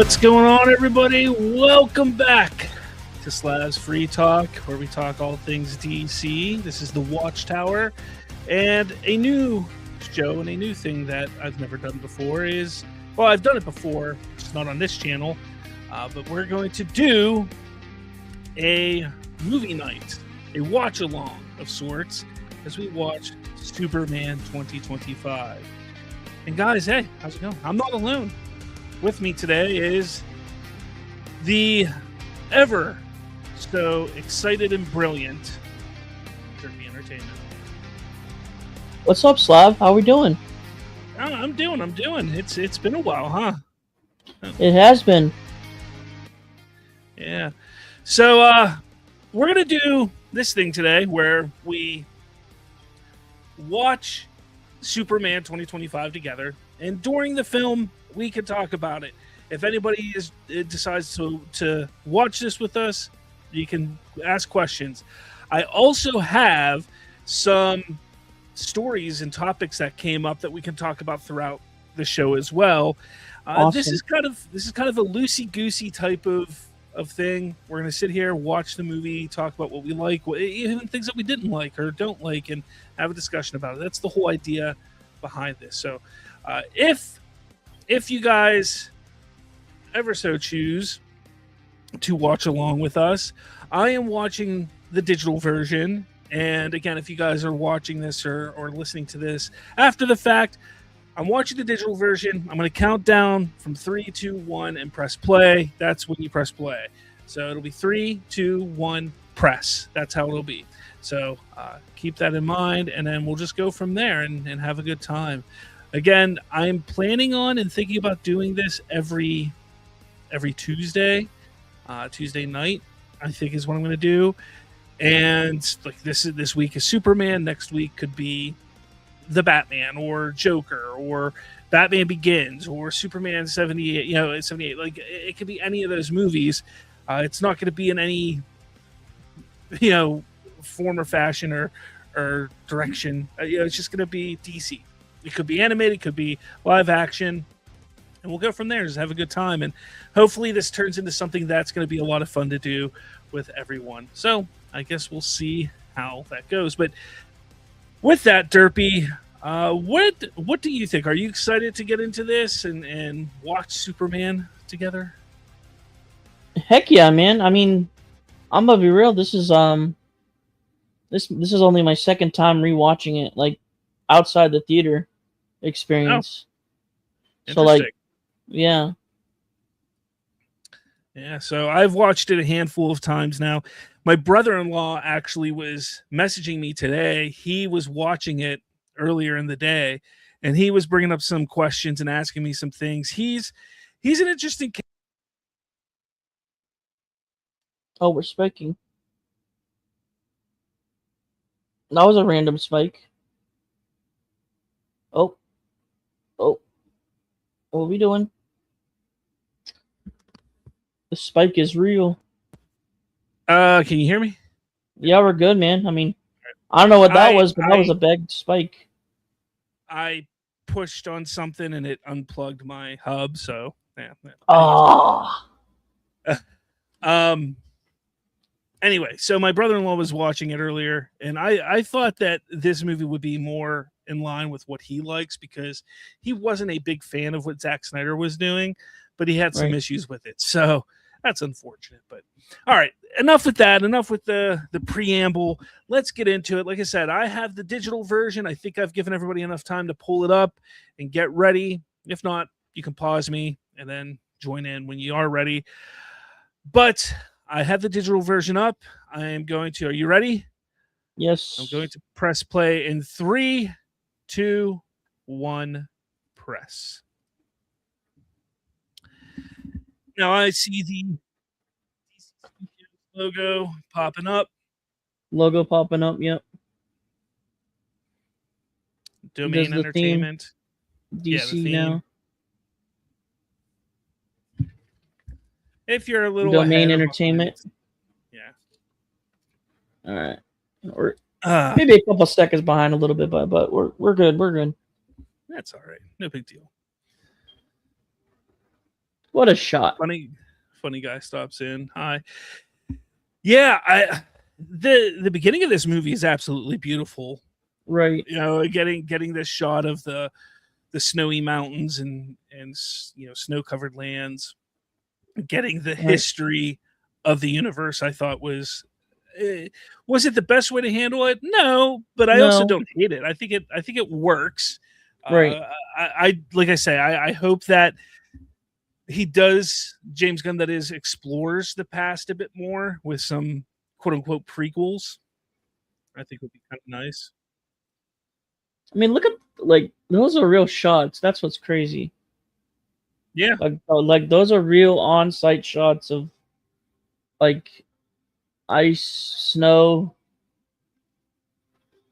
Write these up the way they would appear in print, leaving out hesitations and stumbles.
What's going on, everybody? Welcome back to Slav's Free Talk, where we talk all things DC. This is the Watchtower, and a new show and a new thing that I've never done before is, well, I've done it before, just not on this channel, but we're going to do a movie night, a watch-along of sorts, as we watch Superman 2025. And guys, hey, how's it going? I'm not alone. With me today is the ever so excited and brilliant Derpy Entertainment. What's up, Slav? How we doing? I'm doing. It's been a while, huh? It has been. Yeah. So we're gonna do this thing today where we watch Superman 2025 together, and during the film we can talk about it. If anybody decides to watch this with us, you can ask questions. I also have some stories and topics that came up that we can talk about throughout the show as well. Awesome. This is kind of a loosey-goosey type of thing. We're going to sit here, watch the movie, talk about what we like, even things that we didn't like or don't like, and have a discussion about it. That's the whole idea behind this. So if you guys ever so choose to watch along with us, I am watching the digital version. And again, if you guys are watching this or listening to this after the fact, I'm watching the digital version. I'm going to count down from 3, 2, 1 and press play. That's when you press play. So it'll be 3, 2, 1, press. That's how it'll be. So keep that in mind, and then we'll just go from there and have a good time. Again, I'm planning on and thinking about doing this every Tuesday. Tuesday night, I think, is what I'm going to do. And like this week is Superman. Next week could be the Batman or Joker or Batman Begins or Superman 78. 78. Like it could be any of those movies. It's not going to be in any form or fashion or direction. It's just going to be DC. It could be animated, it could be live action, and we'll go from there. Just have a good time, and hopefully this turns into something that's going to be a lot of fun to do with everyone. So I guess we'll see how that goes. But with that, Derpy, what do you think? Are you excited to get into this and watch Superman together? Heck yeah, man. I mean, I'm gonna be real. This is this is only my second time rewatching it, like outside the theater experience. Oh, so like, yeah. So I've watched it a handful of times now. My brother-in-law actually was messaging me today. He was watching it earlier in the day, and he was bringing up some questions and asking me some things. He's an interesting. Oh, we're spiking. That was a random spike. Oh, what are we doing? The spike is real. Can you hear me? Yeah, we're good, man. I mean, I don't know what that was, but that was a big spike. I pushed on something and it unplugged my hub, so yeah. Oh. Anyway, so my brother-in-law was watching it earlier, and I thought that this movie would be more in line with what he likes, because he wasn't a big fan of what Zack Snyder was doing, but he had some issues with it. So that's unfortunate. But all right, enough with that. Enough with the preamble. Let's get into it. Like I said, I have the digital version. I think I've given everybody enough time to pull it up and get ready. If not, you can pause me and then join in when you are ready. But I have the digital version up. I am going to. Are you ready? Yes. I'm going to press play in 3, 2, 1, press. Now I see the logo popping up. Logo popping up, yep. Domain Entertainment. DC now. If you're a little Domain Entertainment. Yeah. All right. Or maybe a couple seconds behind a little bit, but we're good. We're good. That's all right. No big deal. What a shot! Funny guy stops in. Hi. Yeah, the beginning of this movie is absolutely beautiful. Right. You know, getting this shot of the snowy mountains and snow covered lands, getting the Right. history of the universe. I thought was it the best way to handle it? No, but I also No. don't hate it. I think it works. Right. I like I say, I hope that James Gunn, that is, explores the past a bit more with some quote unquote prequels. I think would be kind of nice. I mean, look at like those are real shots. That's what's crazy. Yeah, Like those are real on-site shots of like ice, snow,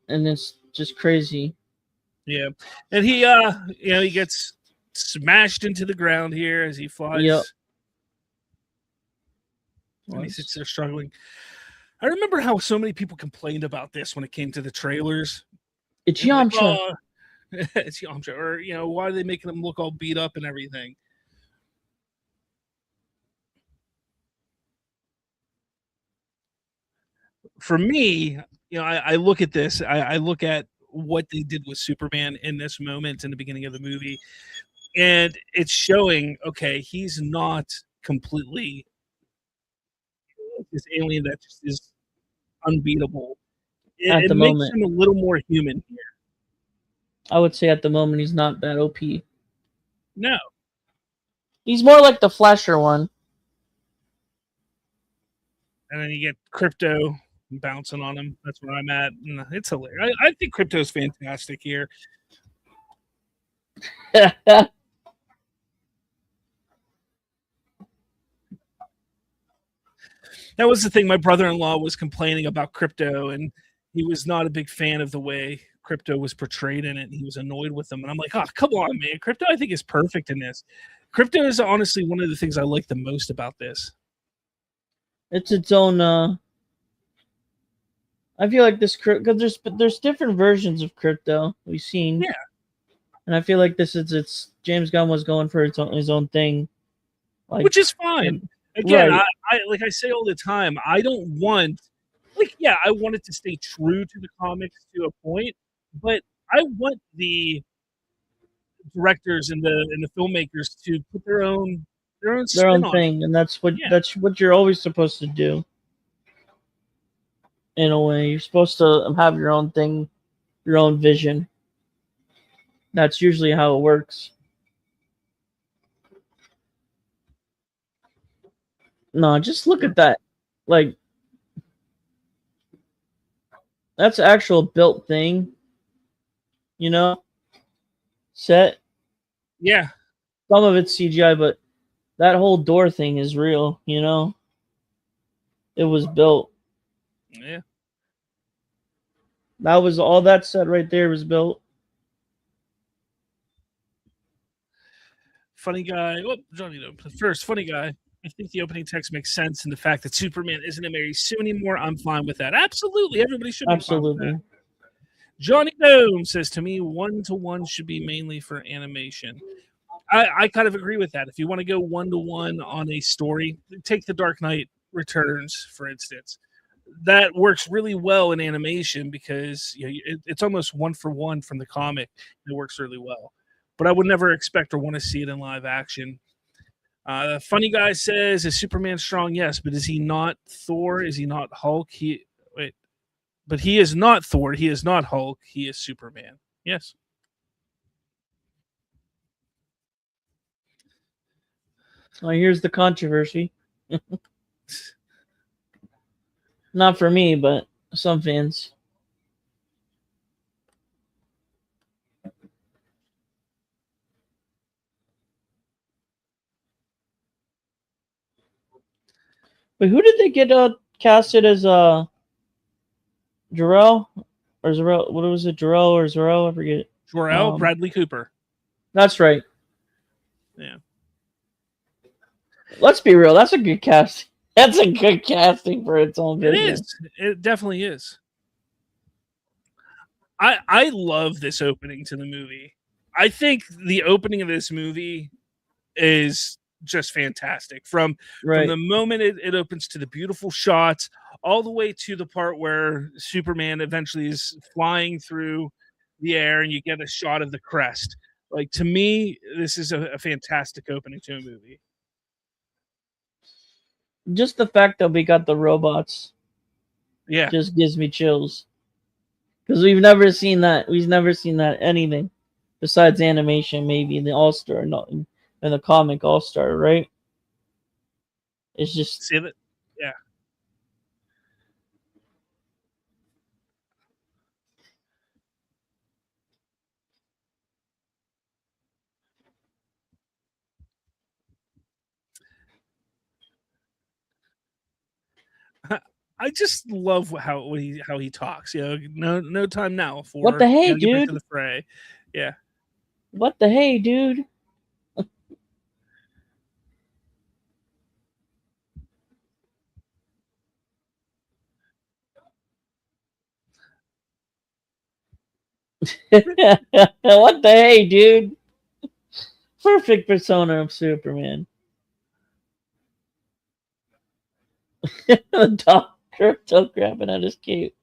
and it's just crazy. yeah, and he gets smashed into the ground here as he flies. Yep. And he sits there struggling. I remember how so many people complained about this when it came to the trailers. It's Like, Yamcha. oh, it's Yamcha, or why are they making him look all beat up and everything? For me, I look at this. I look at what they did with Superman in this moment in the beginning of the movie, and it's showing. Okay, he's not completely this alien that just is unbeatable. At It the makes moment, him a little more human here. I would say at the moment he's not that OP. No, He's more like the Flasher one. and then you get Crypto bouncing on him. That's where I'm at. And it's hilarious. I think Crypto's fantastic here. That was the thing. My brother-in-law was complaining about Crypto, and he was not a big fan of the way Crypto was portrayed in it. And he was annoyed with them. And I'm like, oh, come on, man. Crypto, I think, is perfect in this. Crypto is honestly one of the things I like the most about this. It's its own. I feel like this because there's different versions of Crypto we've seen. Yeah. And I feel like it's James Gunn was going for his own thing, like, which is fine. Again, right. I like I say all the time, I don't want I want it to stay true to the comics to a point, but I want the directors and the filmmakers to put their own spin on thing, and that's what it. Yeah. you're always supposed to do. In a way, you're supposed to have your own thing, your own vision. That's usually how it works. No, just look at that. Like, that's actual built thing. You know? Set. Yeah. Some of it's CGI, but that whole door thing is real, you know? It was built. Yeah. That was all that set right there was built. Funny guy. Oh, Johnny, first, funny guy. I think the opening text makes sense, and the fact that Superman isn't a Mary Sue anymore, I'm fine with that. Absolutely, everybody should be fine with that. Johnny Dome says to me, 1-to-1 should be mainly for animation. I kind of agree with that. If you want to go 1-to-1 on a story, take The Dark Knight Returns, for instance. That works really well in animation because it's almost 1-for-1 from the comic. It works really well. But I would never expect or want to see it in live action. Funny guy says, is Superman strong? Yes, but is he not Thor? Is he not Hulk? But he is not Thor. He is not Hulk. He is Superman. Yes. Well, here's the controversy. Not for me, but some fans. But who did they get casted as Jor-El? Or Zor-El? What was it? Jor-El or Zor-El? I forget. Jor-El, Bradley Cooper. That's right. Yeah. Let's be real. That's a good cast. That's a good casting for its own vision. It is. It definitely is. I love this opening to the movie. I think the opening of this movie is just fantastic. From Right. the moment it opens to the beautiful shots, all the way to the part where Superman eventually is flying through the air and you get a shot of the crest. Like, to me, this is a fantastic opening to a movie. Just the fact that we got the robots Yeah. just gives me chills. Because we've never seen that. We've never seen that anything besides animation, maybe in the All Star, not in the comic All Star, right? It's just See that? Yeah. I just love how he talks. No time now what for the hey, gotta get back to dude? the fray. Yeah. What the hey, dude? What the hey, dude? Perfect persona of Superman. The dog crypto grabbing at his cape.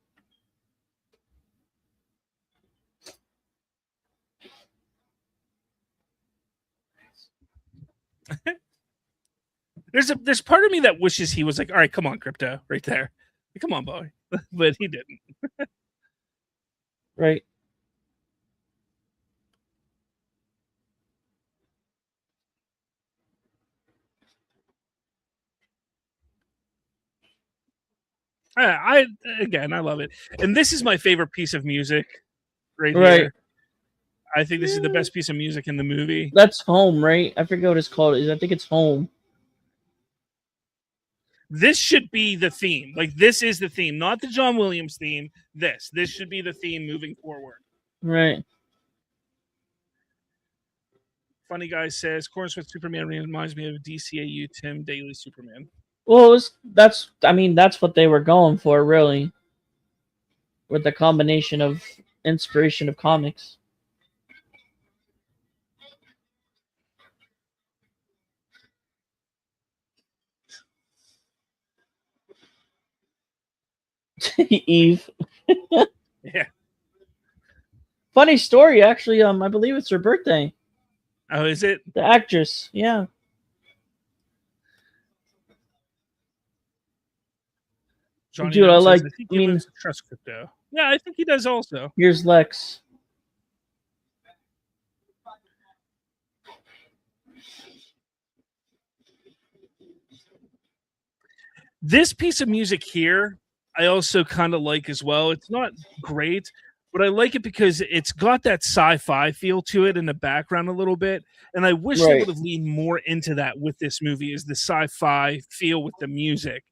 There's part of me that wishes he was like, all right, come on, Crypto, right there. Come on, boy. But he didn't. Right. I again, I love it. And this is my favorite piece of music right Right. here. I think this is the best piece of music in the movie. That's Home, right? I forget what it's called. I think it's Home. This should be the theme. Like, this is the theme, not the John Williams theme. This should be the theme moving forward. Right. Funny Guy says Cornsmith Superman reminds me of DCAU Tim Daly Superman. Well, that's what they were going for, really, with the combination of inspiration of comics. Eve. Yeah. Funny story, actually. I believe it's her birthday. Oh, is it? The actress, yeah. Johnny Dude, Gnome says, I I think he lives to trust Crypto. Yeah, I think he does also. Here's Lex. This piece of music here, I also kind of like as well. It's not great, but I like it because it's got that sci-fi feel to it in the background a little bit. And I wish they Right. would have leaned more into that with this movie, is the sci-fi feel with the music.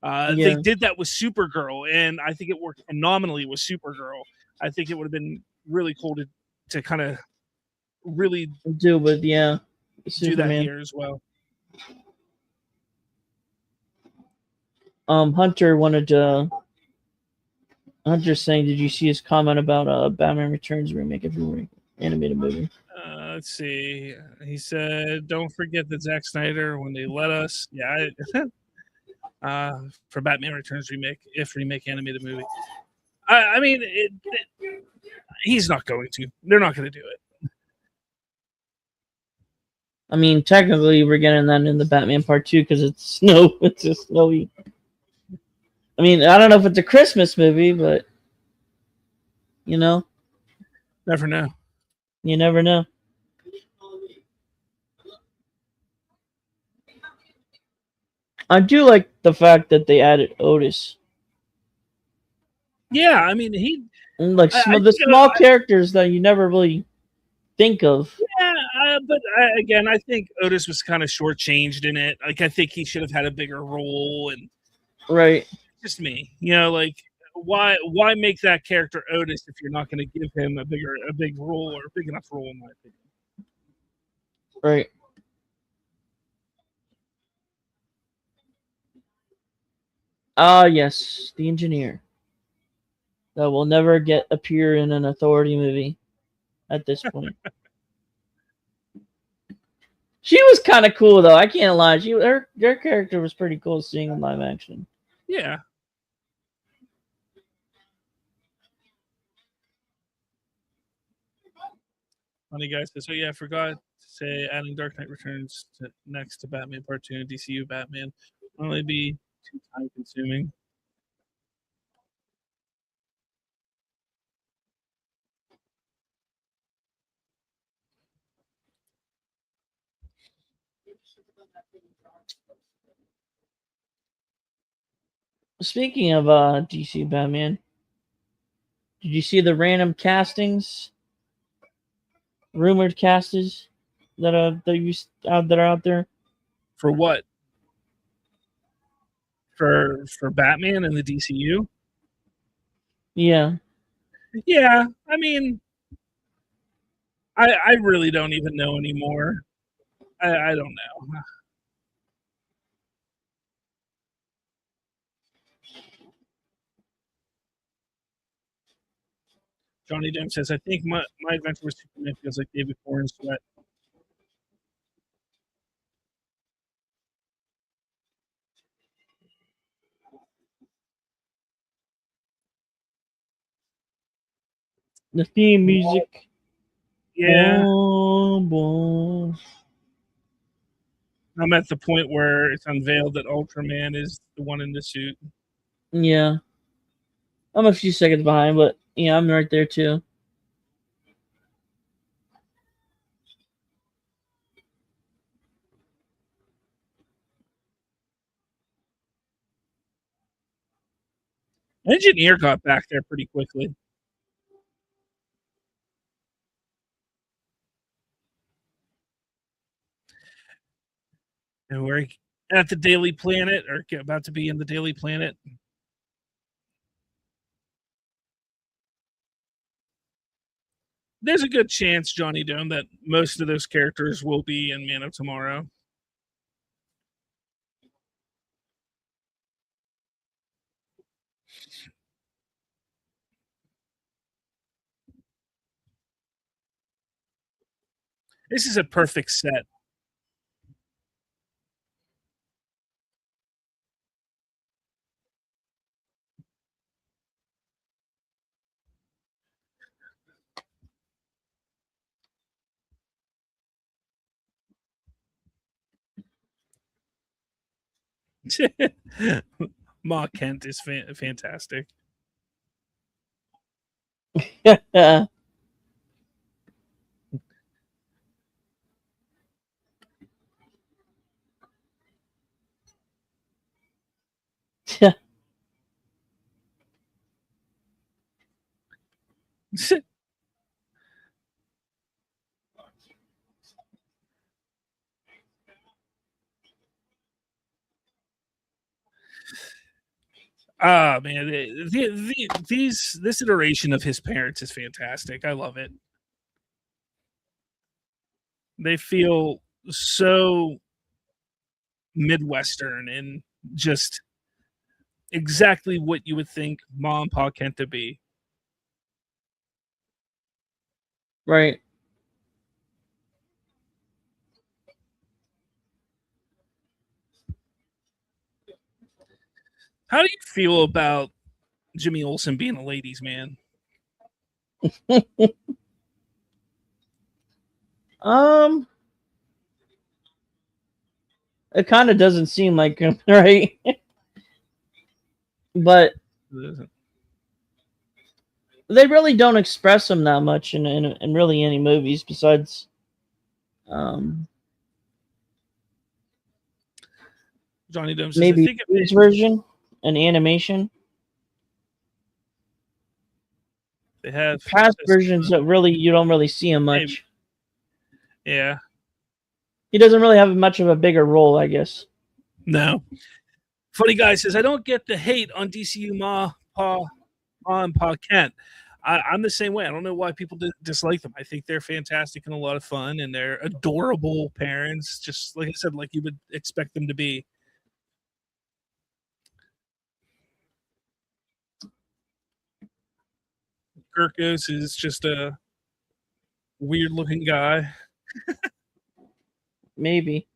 They Yeah. did that with Supergirl, and I think it worked phenomenally with Supergirl. I think it would have been really cool to kind of really Do with do that Superman. here as well. Hunter wanted to. Hunter's saying, did you see his comment about Batman Returns remake of the animated movie? Let's see. He said, "Don't forget that Zack Snyder, when they let us, for Batman Returns remake, if remake animated movie. I mean, he's not going to. They're not going to do it. I mean, technically, we're getting that in the Batman Part 2 because it's snow. It's a snowy. I mean, I don't know if it's a Christmas movie, but you know, Never know. you never know. I do like the fact that they added Otis. Yeah, I mean, he. And like I the think, small characters that you never really think of. Yeah, but again, I think Otis was kind of shortchanged in it. Like, I think he should have had a bigger role, and Right. just me, like, why make that character Otis if you're not going to give him a big role, or a big enough role, in my opinion. Right. Ah, yes, the engineer. That will never appear in an Authority movie at this point. She was kind of cool though. I can't lie. Her character was pretty cool seeing in live action. Yeah. Funny guy says, "So yeah, I forgot to say adding Dark Knight Returns next to Batman Part 2 and DCU Batman will only be too time consuming." Speaking of DC Batman, did you see the random castings, rumored castings that are out there? For what? For Batman and the DCU? Yeah. Yeah, I mean, I really don't even know anymore. I don't know. Johnny Dome says, "I think my adventure with Superman feels like David Bourne's sweat." The theme music. Yeah, Boom. I'm at the point where it's unveiled that Ultraman is the one in the suit. Yeah. I'm a few seconds behind, but yeah, I'm right there too. Engineer got back there pretty quickly. And we're at the Daily Planet, or about to be in the Daily Planet. There's a good chance, Johnny Dome, that most of those characters will be in Man of Tomorrow. This is a perfect set. Ma Kent is fantastic. Yeah. Ah, man, this iteration of his parents is fantastic. I love it. They feel so Midwestern and just exactly what you would think Ma and Pa Kent to be. Right. How do you feel about Jimmy Olsen being a ladies' man? um, it kind of doesn't seem like him, right? But they really don't express him that much in really any movies besides um Johnny Dome says, "I maybe think this version, an animation. they have Past versions that really you don't really see him much. Yeah, He doesn't really have much of a bigger role, I guess. no." Funny guy says, "I don't get the hate on DCU Ma and Pa Kent. I'm the same way. I don't know why people dislike them. I think they're fantastic and a lot of fun, and they're adorable parents. Just like I said, like you would expect them to be." Kirkos is just a weird looking guy. Maybe.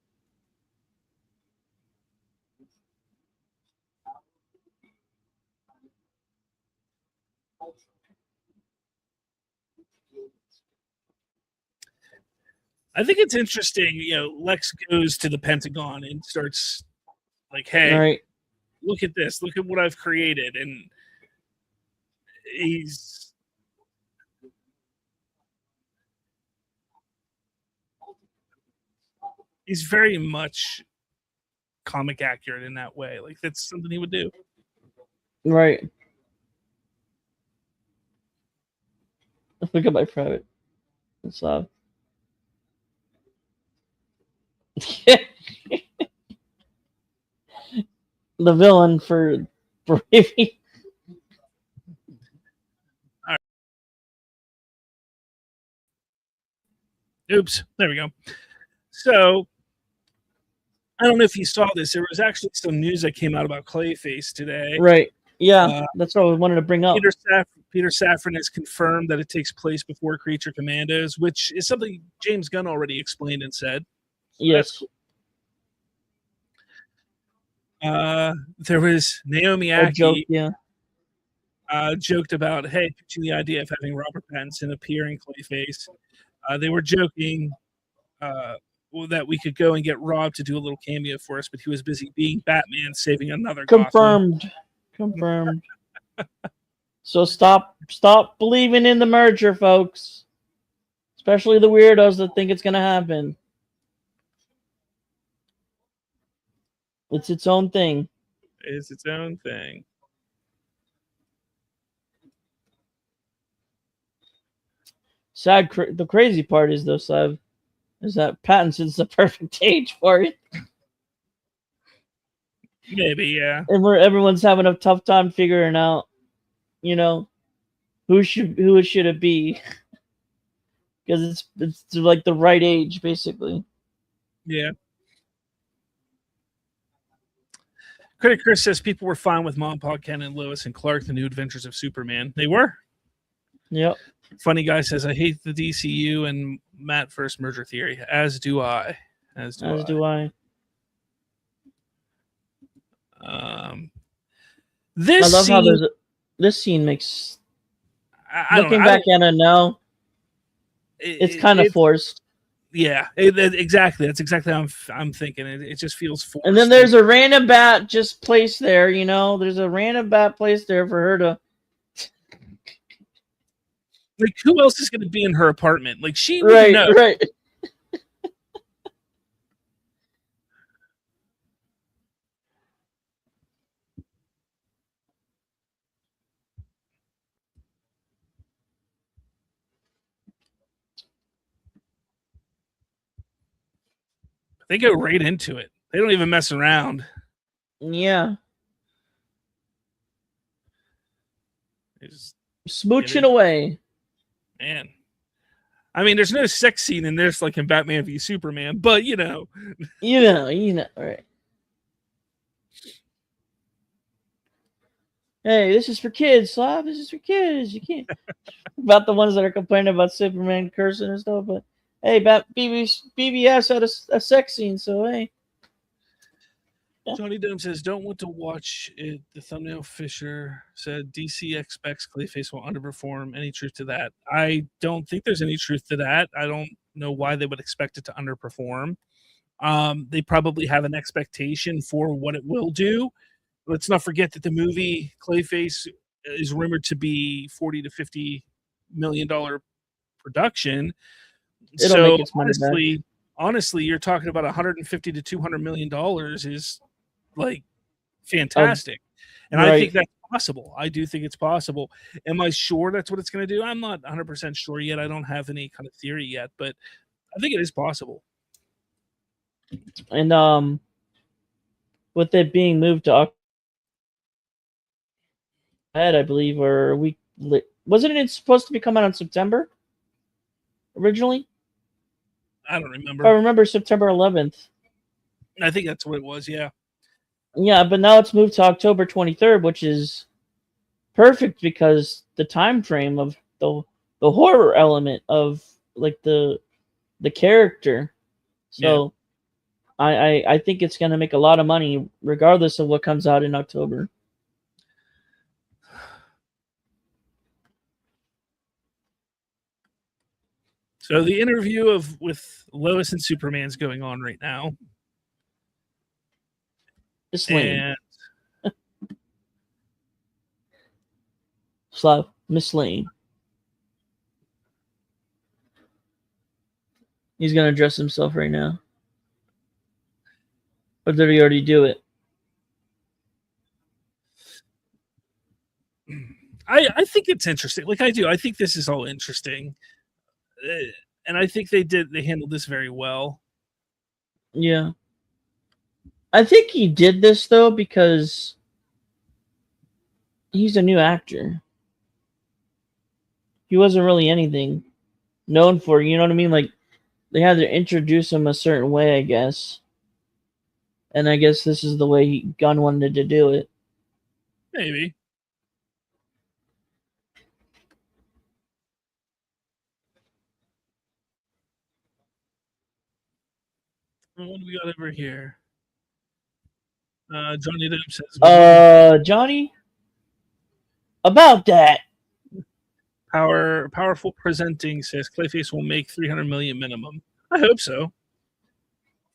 I think it's interesting. Lex goes to the Pentagon and starts like, "Hey, Right. look at this! Look at what I've created," and he's very much comic accurate in that way. Like that's something he would do. Right. Look at my private Slav. The villain for Bravey. Oops, there we go. So I don't know if you saw this. There was actually some news that came out about Clayface today. Right. Yeah, that's what I wanted to bring up. Peter Safran has confirmed that it takes place before Creature Commandos, which is something James Gunn already explained and said. So yes. There was Naomi A joke, Ackie yeah. Joked about, hey, pitching the idea of having Robert Pattinson appear in Clayface. They were joking that we could go and get Rob to do a little cameo for us, but he was busy being Batman, saving another Confirmed. Confirmed. So stop believing in the merger, folks. Especially the weirdos that think it's going to happen. It's its own thing. It's its own thing. Sad. The crazy part is, though, Slav, is that Pattinson's the perfect age for it. Maybe, yeah. And everyone's having a tough time figuring out, who should it be? Because it's like the right age, basically. Yeah. Critic Chris says people were fine with Mom, Pa, Ken, and Lois and Clark, The New Adventures of Superman. They were. Yep. Funny guy says, I hate the DCU and Matt first merger theory. As do I. As do I. This I love scene, how this scene makes. Looking back at it now, it's kind of forced. Yeah, exactly. That's exactly how I'm thinking. It just feels forced. And then there's a random bat just placed there. There's a random bat placed there for her to. Like, who else is going to be in her apartment? Like, she would know. Right. They go right into it. They don't even mess around. Yeah. They just smooching away. Man. I mean, there's no sex scene in this like in Batman v Superman, but right. Hey, this is for kids, Slav. This is for kids. You can't about the ones that are complaining about Superman cursing and stuff, but hey, BBS had a sex scene, so hey. Johnny Dome says, don't want to watch it. The thumbnail Fisher said DC expects Clayface will underperform. Any truth to that? I don't think there's any truth to that. I don't know why they would expect it to underperform. They probably have an expectation for what it will do. Let's not forget that the movie Clayface is rumored to be $40 to $50 million production. So honestly, you're talking about $150 to $200 million is like fantastic. And I think that's possible. I do think it's possible. Am I sure that's what it's going to do? I'm not 100% sure yet. I don't have any kind of theory yet, but I think it is possible. And with it being moved to I believe, or wasn't it supposed to be coming out in September originally? I don't remember. I remember September 11th. I think that's what it was. Yeah. Yeah, but now it's moved to October 23rd, which is perfect because the time frame of the horror element of like the character. So I think it's going to make a lot of money regardless of what comes out in October. So the interview with Lois and Superman's going on right now. It's lame. And Slav, Miss Lane. He's going to dress himself right now. Or did he already do it? I think it's interesting. Like I do. I think this is all interesting. And I think they handled this very well. Yeah. I think he did this though because he's a new actor. He wasn't really anything known for, you know what I mean? Like they had to introduce him a certain way, I guess. And I guess this is the way Gunn wanted to do it. Maybe. What do we got over here? Johnny Depp says, Johnny? About that. Powerful presenting says Clayface will make $300 million minimum. I hope so.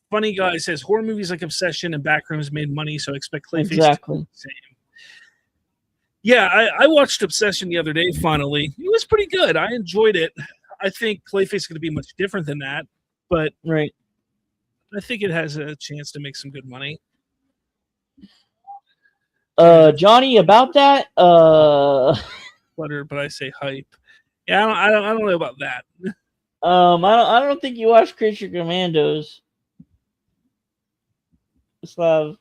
Funny Guy says horror movies like Obsession and Backrooms made money, so I expect Clayface exactly to do the same. Yeah, I watched Obsession the other day. Finally, it was pretty good. I enjoyed it. I think Clayface is going to be much different than that, but right. I think it has a chance to make some good money. Johnny, about that. Flutter, but I say hype. Yeah, I don't know about that. I don't think you watched Creature Commandos. Slav.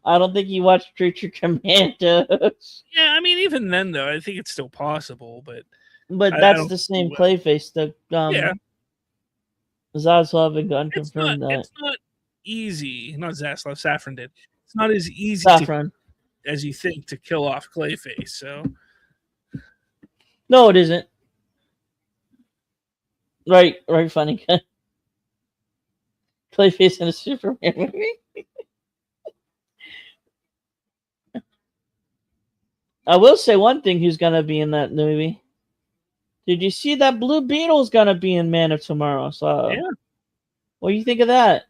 I don't think you watched Creature Commandos. Yeah, I mean, even then though, I think it's still possible, but that's the same Clayface. The yeah, Zaslav and Gunn confirmed that it's not easy. Not Zaslav, Safran did. It's not as easy as you think to kill off Clayface. So no, it isn't. Right, funny. Clayface in a Superman movie. I will say one thing: who's gonna be in that movie? Did you see that Blue Beetle's gonna be in Man of Tomorrow? So yeah, what do you think of that?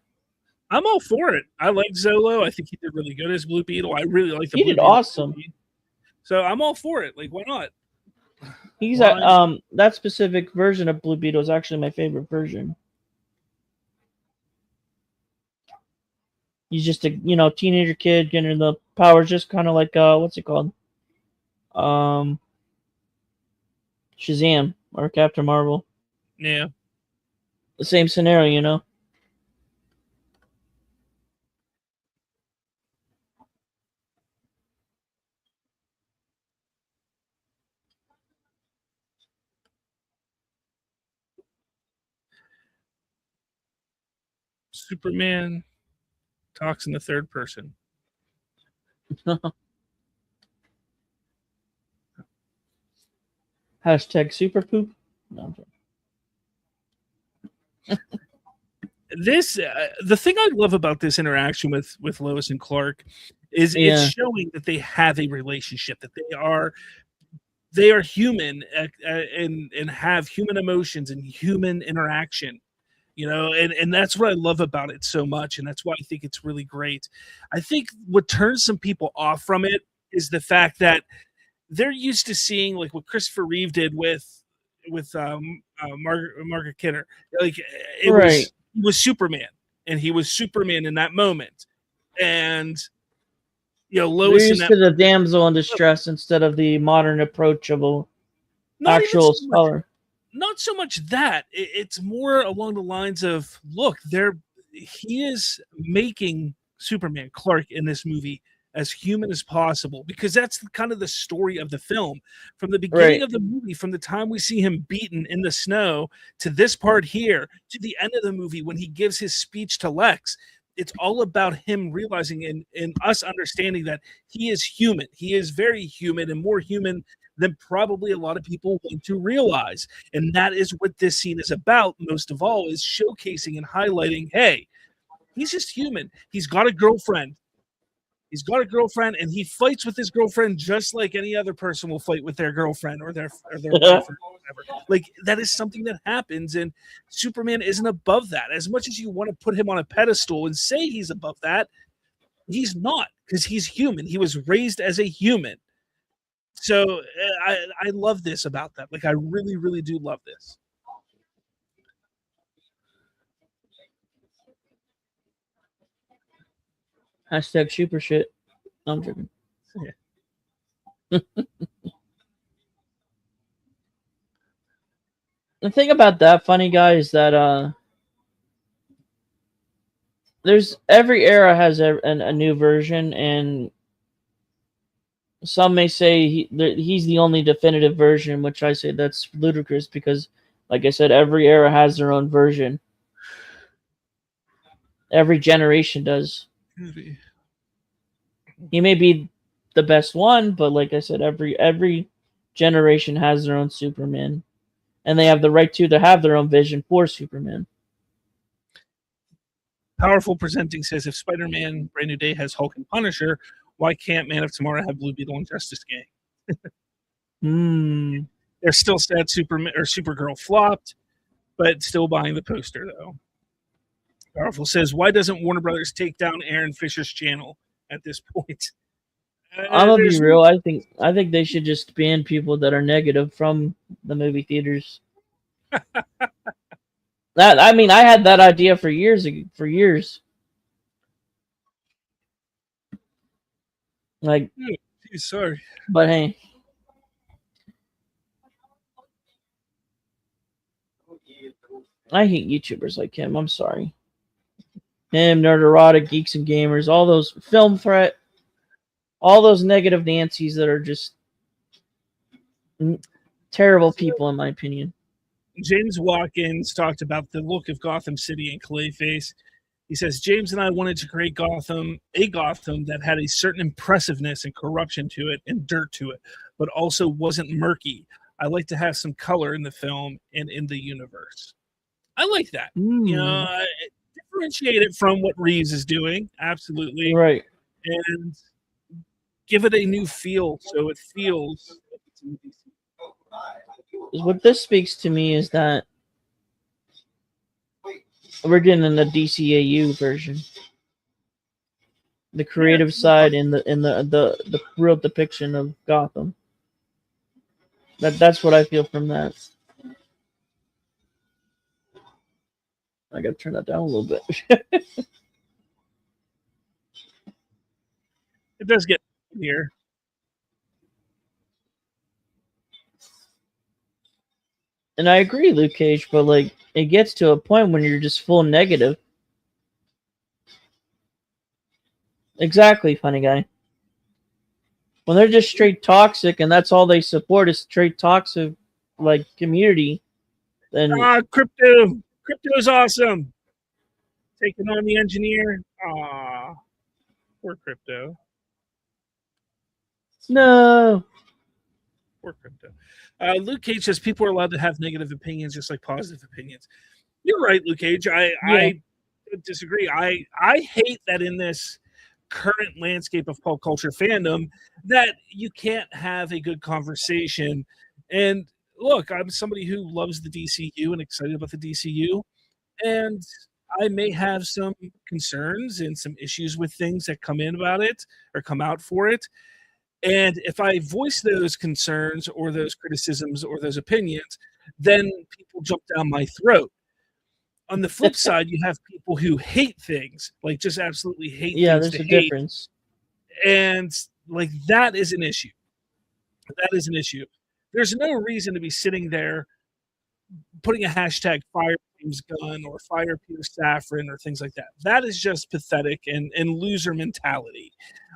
I'm all for it. I like Zolo. I think he did really good as Blue Beetle. I really like the. He Blue did Beetle awesome. movie. So I'm all for it. Like, why not? He's that specific version of Blue Beetle is actually my favorite version. He's just a teenager kid getting the powers, just kind of like what's it called? Shazam or Captain Marvel. Yeah. The same scenario, Superman talks in the third person. Hashtag super poop. No, this the thing I love about this interaction with Lois and Clark is it's showing that they have a relationship, that they are human and have human emotions and human interaction, and that's what I love about it so much, and that's why I think it's really great. I think what turns some people off from it is the fact that they're used to seeing like what Christopher Reeve did with Margaret Kidder. Like it was Superman, and he was Superman in that moment, and Lois used to the damsel in distress instead of the modern approach of a actual scholar. Not so much that it's more along the lines of, look, he is making Superman, Clark, in this movie as human as possible, because that's kind of the story of the film from the beginning of the movie, from the time we see him beaten in the snow to this part here to the end of the movie when he gives his speech to Lex. It's all about him realizing and us understanding that he is human. He is very human and more human than probably a lot of people want to realize. And that is what this scene is about, most of all, is showcasing and highlighting, hey, he's just human. He's got a girlfriend. He's got a girlfriend, and he fights with his girlfriend just like any other person will fight with their girlfriend or their wife or whatever. Like, that is something that happens, and Superman isn't above that. As much as you want to put him on a pedestal and say he's above that, he's not, because he's human. He was raised as a human. So I love this about that. Like, I really, really do love this. Hashtag super shit. No, I'm joking. Yeah. The thing about that, funny guy, is that there's every era has a new version, and some may say he's the only definitive version, which I say that's ludicrous because, like I said, every era has their own version. Every generation does. He may be the best one, but like I said, every generation has their own Superman, and they have the right to have their own vision for Superman. Powerful Presenting says, if Spider-Man Brand New Day has Hulk and Punisher, why can't Man of Tomorrow have Blue Beetle and Justice Gang? They're still sad Superman or Supergirl flopped, but still buying the poster though. Powerful says, why doesn't Warner Brothers take down Aaron Fisher's channel at this point? I'm gonna be real. I think they should just ban people that are negative from the movie theaters. I mean, I had that idea for years. Like, sorry, but hey, I hate YouTubers like him. I'm sorry. Him, Nerderotic, Geeks and Gamers, all those Film Threat, all those negative Nancys that are just terrible people, in my opinion. James Watkins talked about the look of Gotham City in Clayface. He says, James and I wanted to create a Gotham that had a certain impressiveness and corruption to it and dirt to it, but also wasn't murky. I like to have some color in the film and in the universe. I like that. You know, differentiate it from what Reeves is doing. Absolutely. Right. And give it a new feel so it feels like it's in the DC. What this speaks to me is that we're getting the DCAU version, the creative side and the real depiction of Gotham. That's what I feel from that. I gotta turn that down a little bit. It does get here. And I agree, Luke Cage, but like it gets to a point when you're just full negative. Exactly, funny guy. When they're just straight toxic and that's all they support is straight toxic like community, then Crypto's awesome. Taking on the engineer. Poor Crypto. No. Poor Crypto. Luke Cage says people are allowed to have negative opinions just like positive opinions. You're right, Luke Cage. I disagree. I hate that in this current landscape of pop culture fandom that you can't have a good conversation. And look, I'm somebody who loves the DCU and excited about the DCU. And I may have some concerns and some issues with things that come in about it or come out for it. And if I voice those concerns or those criticisms or those opinions, then people jump down my throat. On the flip side, you have people who hate things, like just absolutely hate things. Yeah, there's a difference. And like that is an issue. That is an issue. There's no reason to be sitting there putting a hashtag fire James Gunn or fire Peter Safran or things like that. That is just pathetic and loser mentality.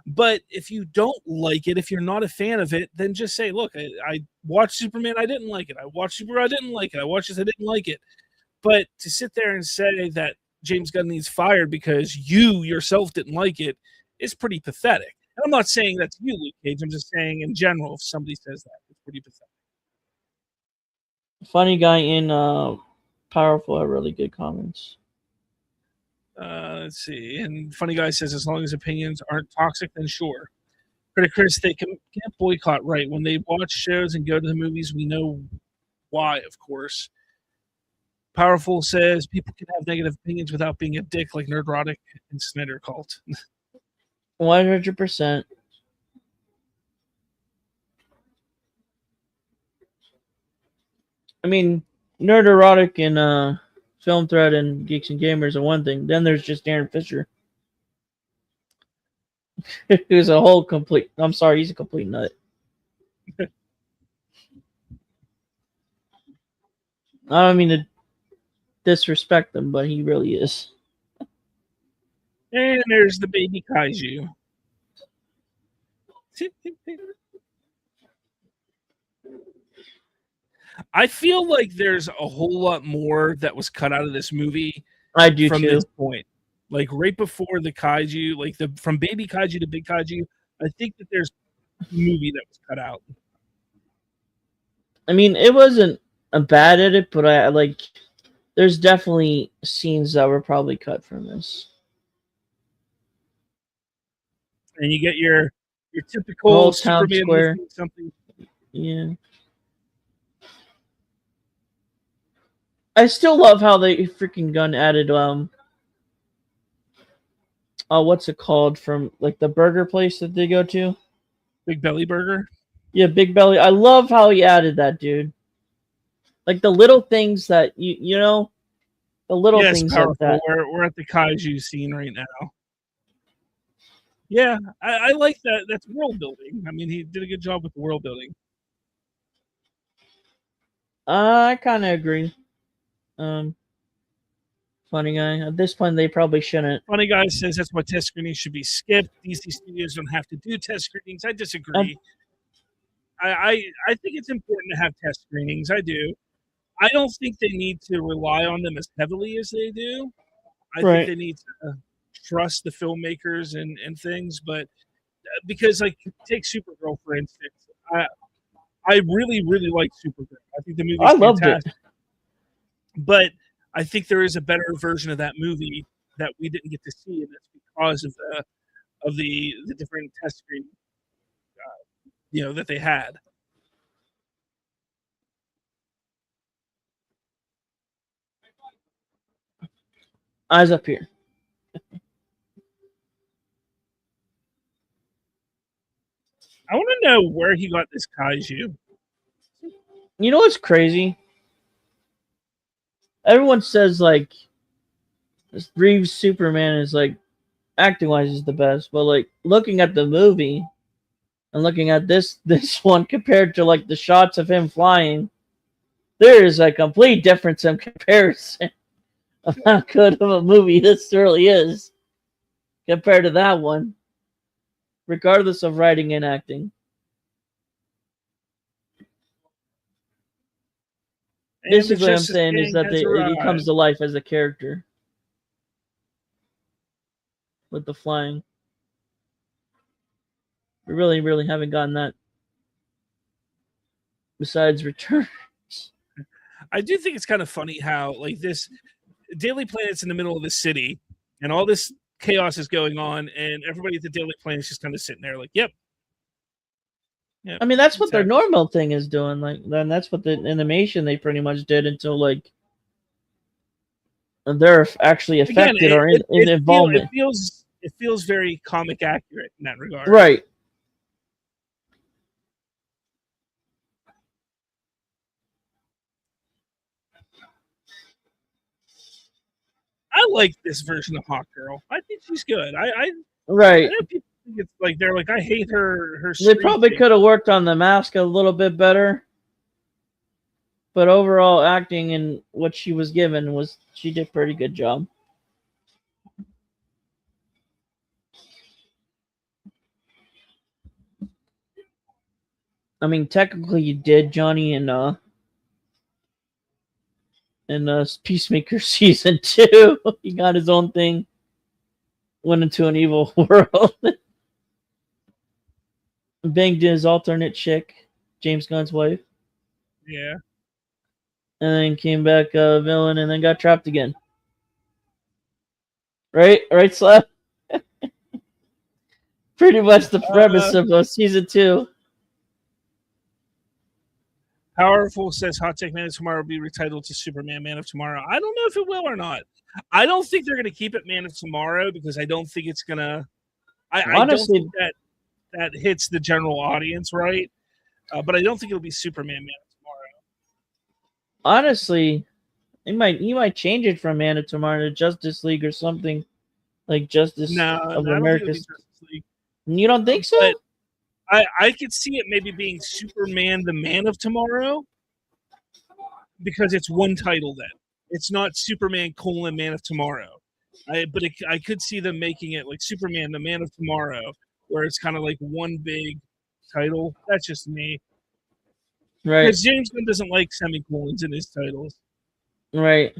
But if you don't like it, if you're not a fan of it, then just say, look, I watched Superman, I didn't like it. I watched Superman, I didn't like it. I watched this, I didn't like it. But to sit there and say that James Gunn needs fired because you yourself didn't like it is pretty pathetic. And I'm not saying that's you, Luke Cage. I'm just saying in general, if somebody says that, it's pretty pathetic. Funny guy in Powerful had really good comments. Let's see. And Funny Guy says, as long as opinions aren't toxic, then sure. Critic Chris, they can't boycott, right? When they watch shows and go to the movies, we know why, of course. Powerful says, people can have negative opinions without being a dick like Nerdrotic and Snyder Cult. 100%. I mean, Nerd Erotic and Film Thread and Geeks and Gamers are one thing. Then there's just Aaron Fisher. Who's a whole complete... I'm sorry, he's a complete nut. I don't mean to disrespect him, but he really is. And there's the baby kaiju. I feel like there's a whole lot more that was cut out of this movie. I do from too. This point. Like right before the kaiju, like from baby kaiju to big kaiju, I think that there's a movie that was cut out. I mean, it wasn't a bad edit, but I like. There's definitely scenes that were probably cut from this. And you get your typical Old Town Superman Square. Something. Yeah. I still love how they freaking gun added what's it called from like the burger place that they go to? Big Belly Burger. Yeah, Big Belly. I love how he added that, dude. Like the little things that you know, the little things Powerful. like that. We're at the kaiju scene right now. Yeah, I like that. That's world building. I mean, he did a good job with the world building. I kind of agree. Funny Guy. At this point, they probably shouldn't. Funny Guy says that's why test screenings should be skipped. DC studios don't have to do test screenings. I disagree. I think it's important to have test screenings. I do. I don't think they need to rely on them as heavily as they do. I think they need to trust the filmmakers and things, but because like take Supergirl for instance, I really like Supergirl. I think the movie is fantastic. But I think there is a better version of that movie that we didn't get to see, and that's because of the different test screen that they had. Eyes up here. I want to know where he got this kaiju. You know what's crazy? Everyone says like Reeves Superman is like acting wise is the best, but like looking at the movie and looking at this one compared to like the shots of him flying, there is a complete difference in comparison of how good of a movie this really is compared to that one, regardless of writing and acting. Basically, what I'm saying is that it comes to life as a character with the flying. We really haven't gotten that besides Returns. I do think it's kind of funny how like this Daily Planet's in the middle of the city and all this chaos is going on and everybody at the Daily Planet's just kind of sitting there like, yep. I mean, that's what their normal thing is doing. Like, then that's what the animation they pretty much did until like they're actually affected or in involvement. It feels very comic accurate in that regard, right? I like this version of Hawkgirl. I think she's good. Right. I know people think it's like they're like I hate her. They probably could have worked on the mask a little bit better, but overall acting and what she was given she did a pretty good job. I mean, technically, you did Johnny in Peacemaker season 2. He got his own thing, went into an evil world, banged his alternate chick. James Gunn's wife, Yeah. and then came back a villain, and then got trapped again. Right, Slav. Pretty much the premise of season 2. Powerful says Hot Take Man of Tomorrow will be retitled to Superman Man of Tomorrow. I don't know if it will or not. I don't think they're going to keep it Man of Tomorrow because I don't think it's going to. I don't think that hits the general audience right. But I don't think it'll be Superman Man of Tomorrow. Honestly, he might change it from Man of Tomorrow to Justice League or something like Justice of America. You don't think so? But I could see it maybe being Superman the Man of Tomorrow because it's one title then. It's not Superman : Man of Tomorrow. But I could see them making it like Superman the Man of Tomorrow, where it's kind of like one big title. That's just me. Right. Because James Gunn doesn't like semicolons in his titles. Right.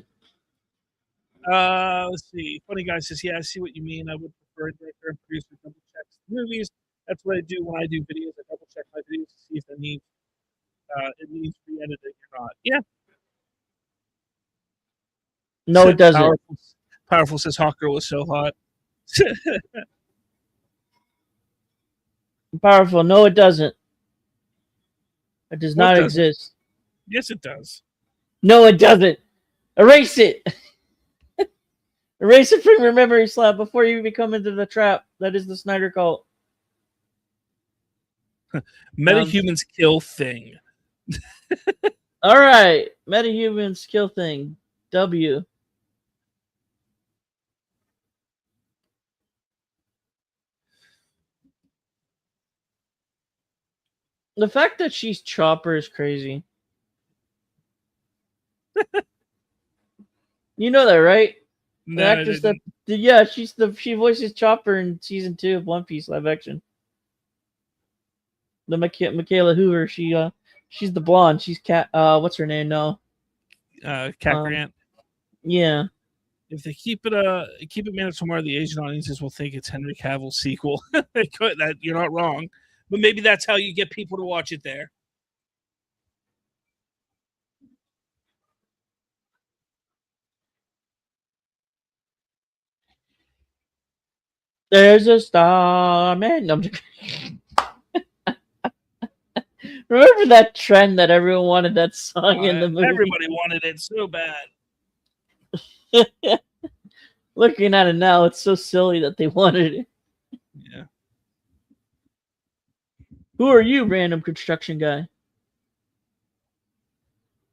Let's see. Funny guy says, yeah, I see what you mean. I would prefer a director and producer double checks movies. That's what I do when I do videos. I double check my videos to see if it needs re-editing or not. Yeah. No, it doesn't. Powerful says Hawkgirl was so hot. Powerful. No, it doesn't. It does not exist. Yes, it does. No, it doesn't. Erase it. Erase it from your memory, Slav, before you become into the trap. That is the Snyder cult. Metahumans kill Thing. All right. Metahumans kill Thing. W. The fact that she's Chopper is crazy. You know that, right? No, the actress that, yeah, she voices Chopper in season 2 of One Piece live action. The Michaela Hoover, she's the blonde. She's what's her name? No, Cat Grant. Yeah. If they keep it Man of Tomorrow, the Asian audiences will think it's Henry Cavill's sequel. That you're not wrong, but maybe that's how you get people to watch it there. There's a star, man. Remember that trend that everyone wanted that song in the movie? Everybody wanted it so bad. Looking at it now, it's so silly that they wanted it. Yeah. Who are you, random construction guy?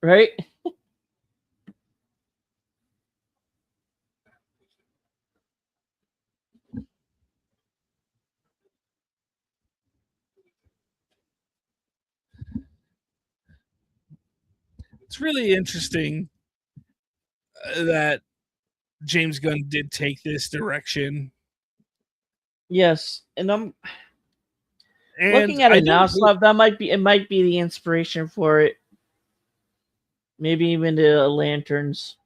Right? It's really interesting that James Gunn did take this direction. Yes, and I'm looking at it now, Slav. That might be the inspiration for it. Maybe even the Lanterns,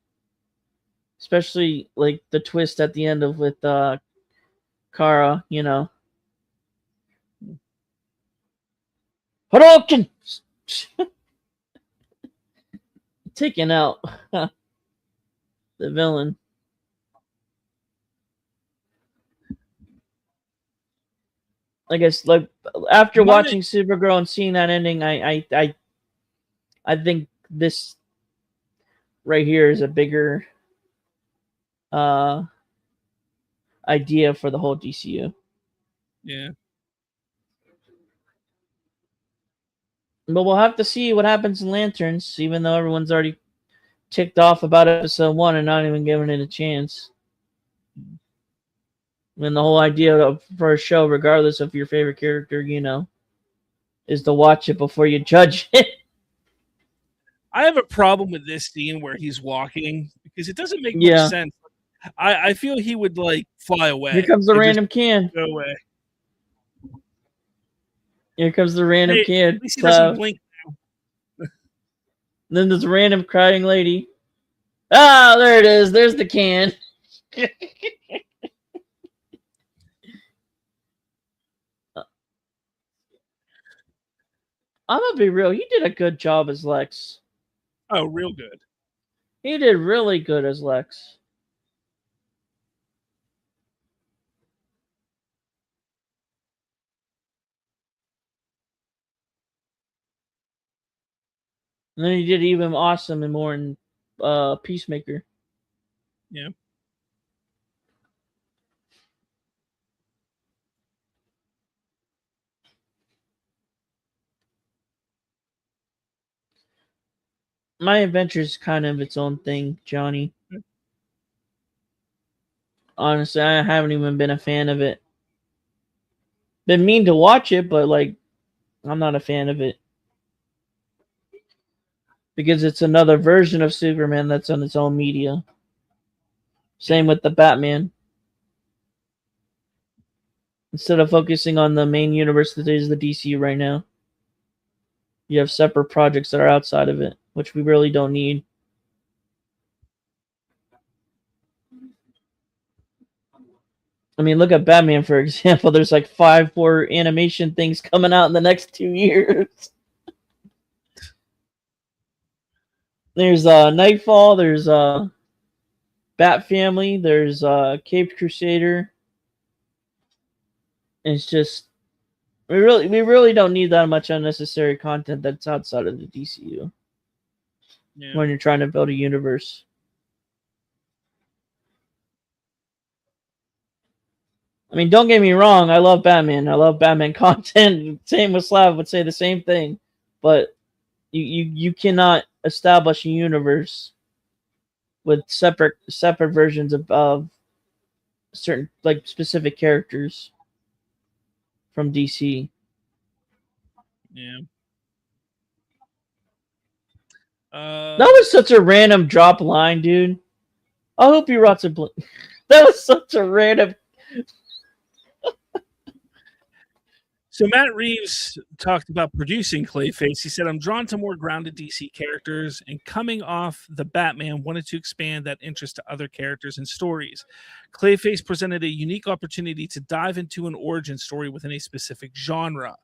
especially like the twist at the end of with Kara. You know, Hadouken! Taking out the villain. I guess, like, after watching Supergirl and seeing that ending, I think this right here is a bigger idea for the whole DCU. Yeah. But we'll have to see what happens in Lanterns, even though everyone's already ticked off about episode 1 and not even giving it a chance. And the whole idea for a show, regardless of your favorite character, you know, is to watch it before you judge it. I have a problem with this scene where he's walking because it doesn't make much sense. I feel he would like fly away. Here comes the random can. Go away. Here comes the random kid. At least he doesn't blink now. Then there's a random crying lady. Ah, there it is. There's the can. I'm gonna be real. He did a good job as Lex. Oh, real good. He did really good as Lex. And then he did even awesome and more in Peacemaker. Yeah. My Adventure is kind of its own thing, Johnny. Honestly, I haven't even been a fan of it. Been mean to watch it, but like, I'm not a fan of it because it's another version of Superman that's on its own media. Same with the Batman. Instead of focusing on the main universe that is the DCU right now, you have separate projects that are outside of it, which we really don't need. I mean, look at Batman, for example. There's like 5 more animation things coming out in the next 2 years. There's Nightfall, there's Bat Family, there's Caped Crusader. It's just we really don't need that much unnecessary content that's outside of the DCU Yeah. when you're trying to build a universe. I mean, don't get me wrong, I love Batman. I love Batman content. Same with Slav would say the same thing. But you cannot establish a universe with separate versions of certain like specific characters from DC. Yeah. That was such a random drop line, dude. I hope he rots a blink. That was such a random. So Matt Reeves talked about producing Clayface. He said, "I'm drawn to more grounded DC characters, and coming off the Batman, wanted to expand that interest to other characters and stories. Clayface presented a unique opportunity to dive into an origin story within a specific genre.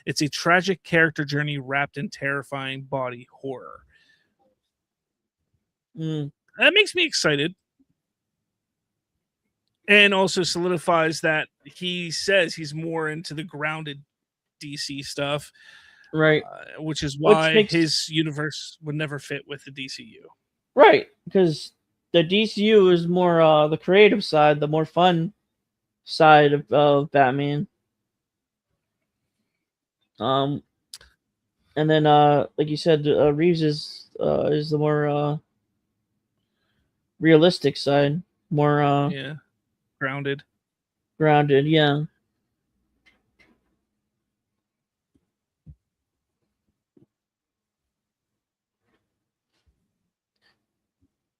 It's a tragic character journey wrapped in terrifying body horror." That makes me excited. And also solidifies that he says he's more into the grounded DC stuff, Right. which is Which why makes his universe would never fit with the DCU. right because the DCU is more the creative side, the more fun side of Batman. Um, and then like you said, Reeves is the more realistic side, more Yeah, grounded. grounded. Yeah.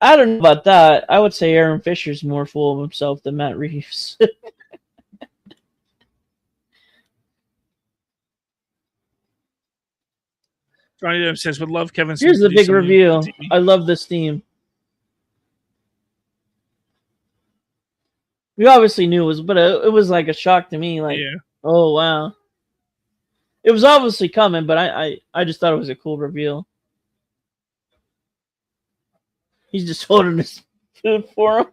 I don't know about that. I would say Aaron Fisher's more full of himself than Matt Reeves. Johnny Depp says, "Would love Kevin Smith Here's to the do big something with reveal. DC." I love this theme. We obviously knew it was, but it was like a shock to me. Like, Yeah, oh wow, it was obviously coming, but I just thought it was a cool reveal. He's just holding his food for him.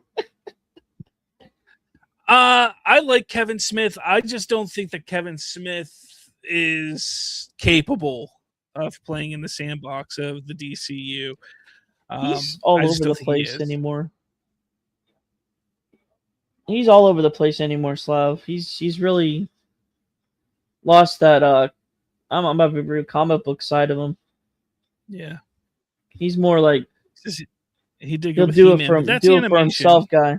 I like Kevin Smith. I just don't think that Kevin Smith is capable of playing in the sandbox of the DCU. He's all I just over don't the think he place is. anymore. He's all over the place anymore, Slav. He's really lost that I'm about to be real comic book side of him. Yeah, He's more like he did good he'll with do it He-Man, for but that's do it for animation. himself, guy.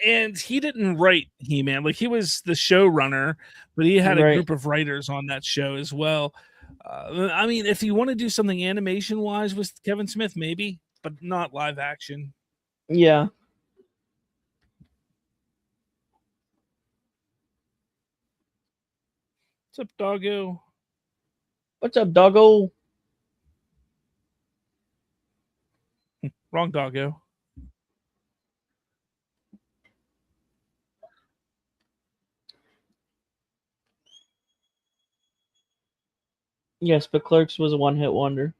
And he didn't write He-Man. Like, he was the showrunner, but he had a Right. group of writers on that show as well. I mean, if you want to do something animation-wise with Kevin Smith, maybe, but not live action. Yeah. What's up, doggo? What's up, doggo? Wrong doggo. Yes, but Clerks was a one-hit wonder,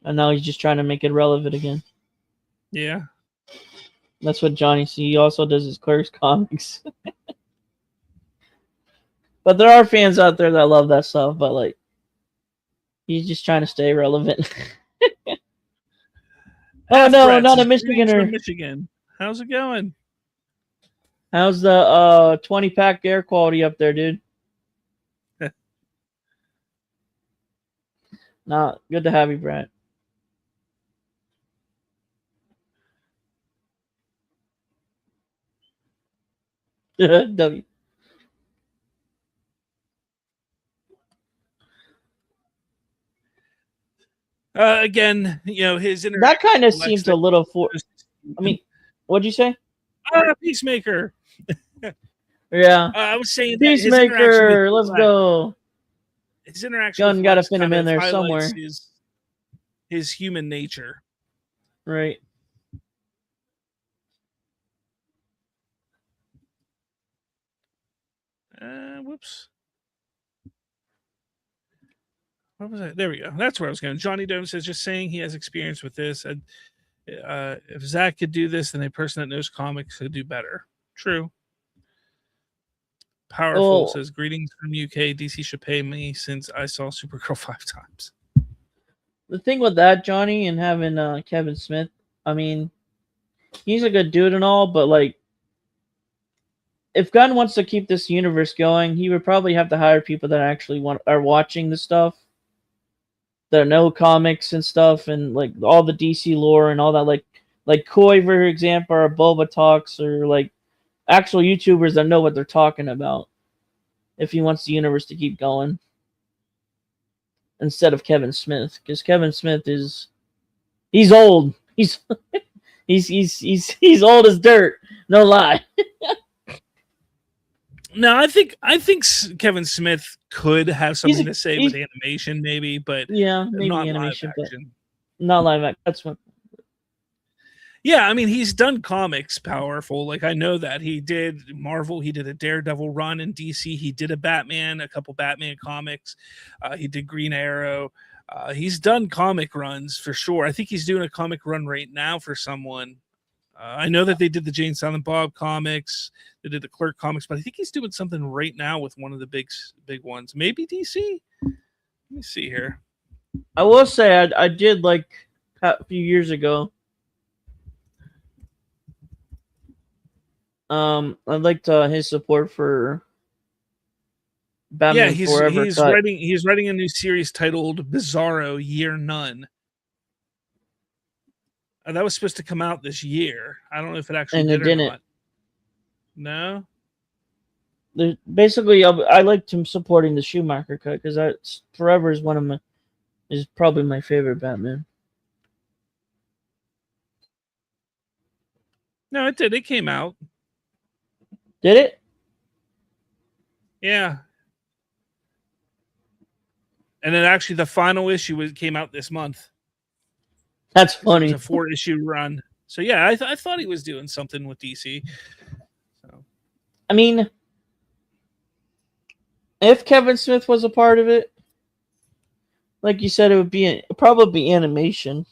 and now he's just trying to make it relevant again. Yeah. That's what Johnny C. also does his Clerks comics. But there are fans out there that love that stuff. But like, he's just trying to stay relevant. Oh no, Half-Brats not a is greetings from Michiganer. Michigan. How's it going? How's the 20-pack air quality up there, dude? Nah, good to have you, Brad. W. Again, his That interaction kind of with Lex seems a little for. I mean, what'd you say? Peacemaker. Yeah, I was saying that his interaction with Peacemaker. Let's Lex, go. his interaction Gun with got to Lex fit him kind in of there highlights somewhere, his human nature. right? Whoops. What was that? There we go. That's where I was going. Johnny Dome says, just saying he has experience with this. And if Zach could do this, then a person that knows comics could do better. True. Powerful Well, says, greetings from UK. DC should pay me since I saw Supergirl 5 times. the thing with that, Johnny, and having Kevin Smith, I mean, he's a good dude and all, but like, if Gunn wants to keep this universe going, he would probably have to hire people that actually are watching the stuff, that know comics and stuff, and like all the DC lore and all that. Like Koi, for example, or Boba Talks, or like actual YouTubers that know what they're talking about. If he wants the universe to keep going, instead of Kevin Smith, because Kevin Smith he's old. He's he's old as dirt. No lie. No, I think Kevin Smith could have something to say with he's animation, maybe, but yeah, maybe not animation, live but action. not live action. That's what. Yeah, I mean, he's done comics powerful. Like, I know that he did Marvel. He did a Daredevil run in DC. He did a Batman, a couple Batman comics. He did Green Arrow. He's done comic runs for sure. I think he's doing a comic run right now for someone. I know that they did the Jane Silent Bob comics. They did the Clerk comics, but I think he's doing something right now with one of the big ones. Maybe DC? Let me see here. I will say I did like a few years ago. I liked his support for Batman Forever he's cut. writing a new series titled Bizarro Year None. That was supposed to come out this year. I don't know if it actually And did it or didn't. not. No. Basically, I liked him supporting the Schumacher cut because Forever is probably my favorite Batman. No, it did. It came out. Did it? Yeah. And then actually the final issue came out this month. That's funny. It was a 4-issue run. So yeah, I thought he was doing something with DC. So I mean, if Kevin Smith was a part of it, like you said, it would be probably animation.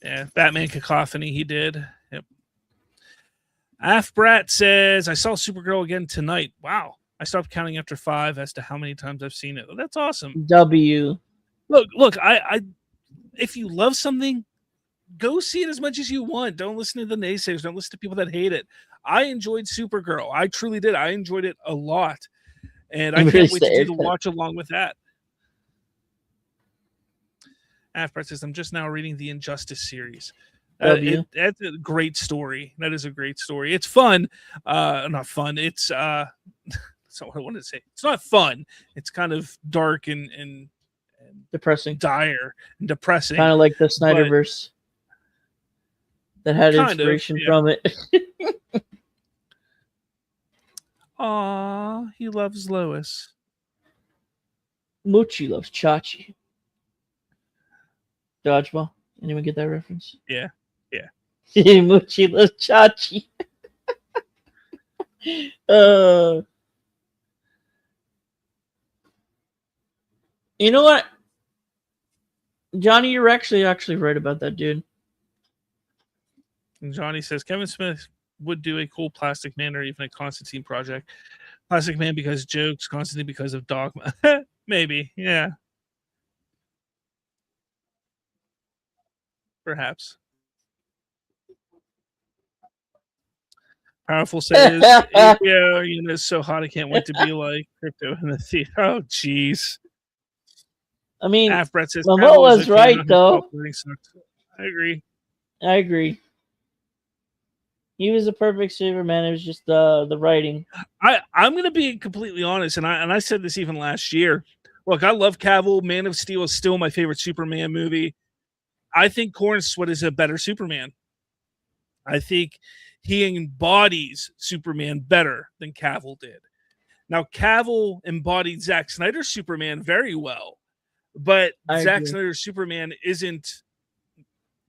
Yeah, Batman Cacophony he did. Yep. Afbrat says, I saw Supergirl again tonight. Wow. I stopped counting after 5 as to how many times I've seen it. That's awesome. W. Look, I if you love something, go see it as much as you want. Don't listen to the naysayers. Don't listen to people that hate it. I enjoyed Supergirl. I truly did. I enjoyed it a lot. And I can't wait to do the watch along with that. Afbrat says, I'm just now reading the Injustice series. That's a great story. That is a great story. It's fun. Not fun. It's that's not what I wanted to say. It's not fun. It's kind of dark and depressing, dire and depressing. Kind of like the Snyderverse that had inspiration from it. Aw, he loves Lois. Moochie loves Chachi. Dodgeball. Anyone get that reference? Yeah. Moochie loves Chachi. You know what, Johnny, you're actually right about that, dude. And Johnny says Kevin Smith would do a cool Plastic Man or even a Constantine project. Plastic Man because jokes, Constantine because of dogma. Maybe, yeah. Perhaps. Powerful says HBO is so hot I can't wait to be like Crypto in the theater. Oh jeez. I mean, Half Brett says Momoa was right though. I agree. I agree. He was a perfect Superman. It was just the writing. I'm gonna be completely honest, and I said this even last year. Look, I love Cavill. Man of Steel is still my favorite Superman movie. I think Corn Sweat is a better Superman. I think he embodies Superman better than Cavill did. Now, Cavill embodied Zack Snyder's Superman very well, but Zack Snyder's Superman isn't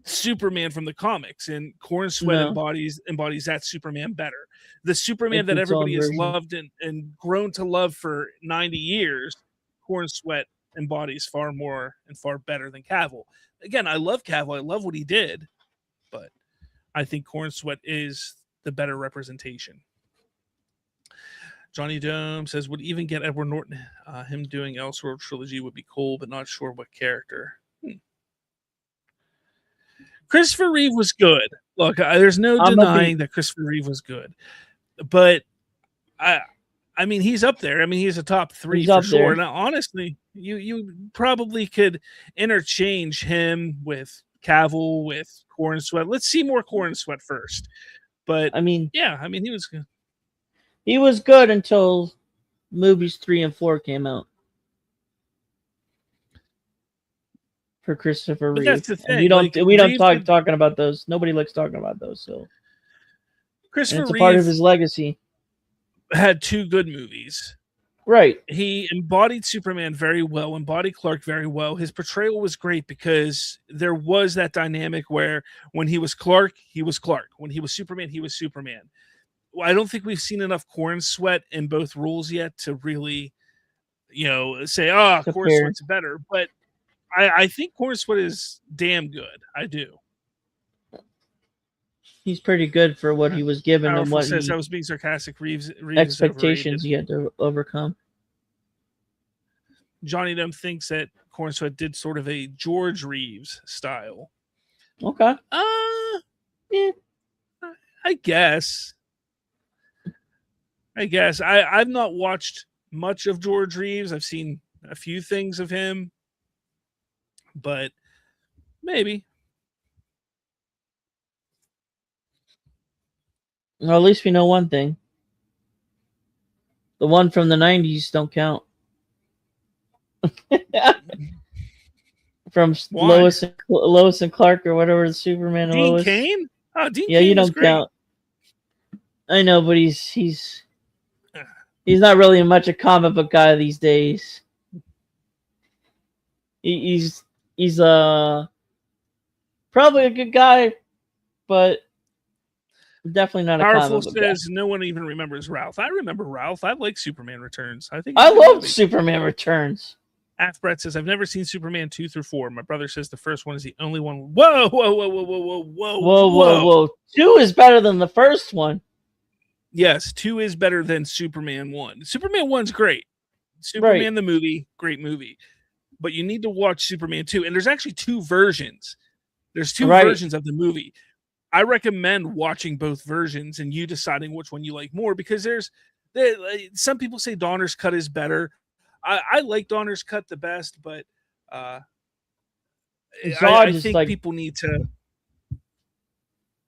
Superman from the comics, and Corn Sweat embodies that Superman better. The Superman that everybody has loved and grown to love for 90 years, Corn Sweat embodies far more and far better than Cavill. Again, I love Cavill. I love what he did, but I think Corn Sweat is the better representation. Johnny Dome says, would even get Edward Norton. Him doing Elseworld trilogy would be cool, but not sure what character. Christopher Reeve was good. Look, there's no denying that Christopher Reeve was good. But, I mean, he's up there. I mean, he's a top 3 for sure. And honestly, you probably could interchange him with Cavill, with Corn Sweat. Let's see more Corn Sweat first. But, I mean, yeah, I mean, he was good. He was good until movies 3 and 4 came out. For Christopher Reeve. That's the thing. We don't talking about those. Nobody likes talking about those. So Christopher it's a Reeve part of his legacy. Had 2 good movies. Right. He embodied Superman very well, embodied Clark very well. His portrayal was great because there was that dynamic where when he was Clark, he was Clark. When he was Superman, he was Superman. Well, I don't think we've seen enough Corn Sweat in both roles yet to really, say, Corn Sweat's better. But I think Corn Sweat is damn good. I do. He's pretty good for what he was given and what says I was being sarcastic. Reeves expectations he had to overcome. Johnny Dem thinks that Corn Sweat did sort of a George Reeves style. Okay. Yeah. I guess. I've not watched much of George Reeves. I've seen a few things of him, but maybe. Well, at least we know one thing. The one from the 90s don't count. From Lois and Clark or whatever, the Superman Dean Lois. Cain? Oh, Dean yeah, Cain you don't count. I know, but he's not really much a comic book guy these days. He's probably a good guy, but definitely not Powerful a comic book says guy. No one even remembers Ralph. I remember Ralph. I like Superman Returns. I love Superman Returns. Half Brett says I've never seen Superman 2 through 4. My brother says the first one is the only one. Whoa. 2 is better than the first one. Yes, 2 is better than Superman 1. Superman 1's great. Superman the movie, great movie. But you need to watch Superman 2. And there's actually 2 versions. There's 2 versions of the movie. I recommend watching both versions and you deciding which one you like more, because some people say Donner's cut is better. I like Donner's cut the best, but I think people need to.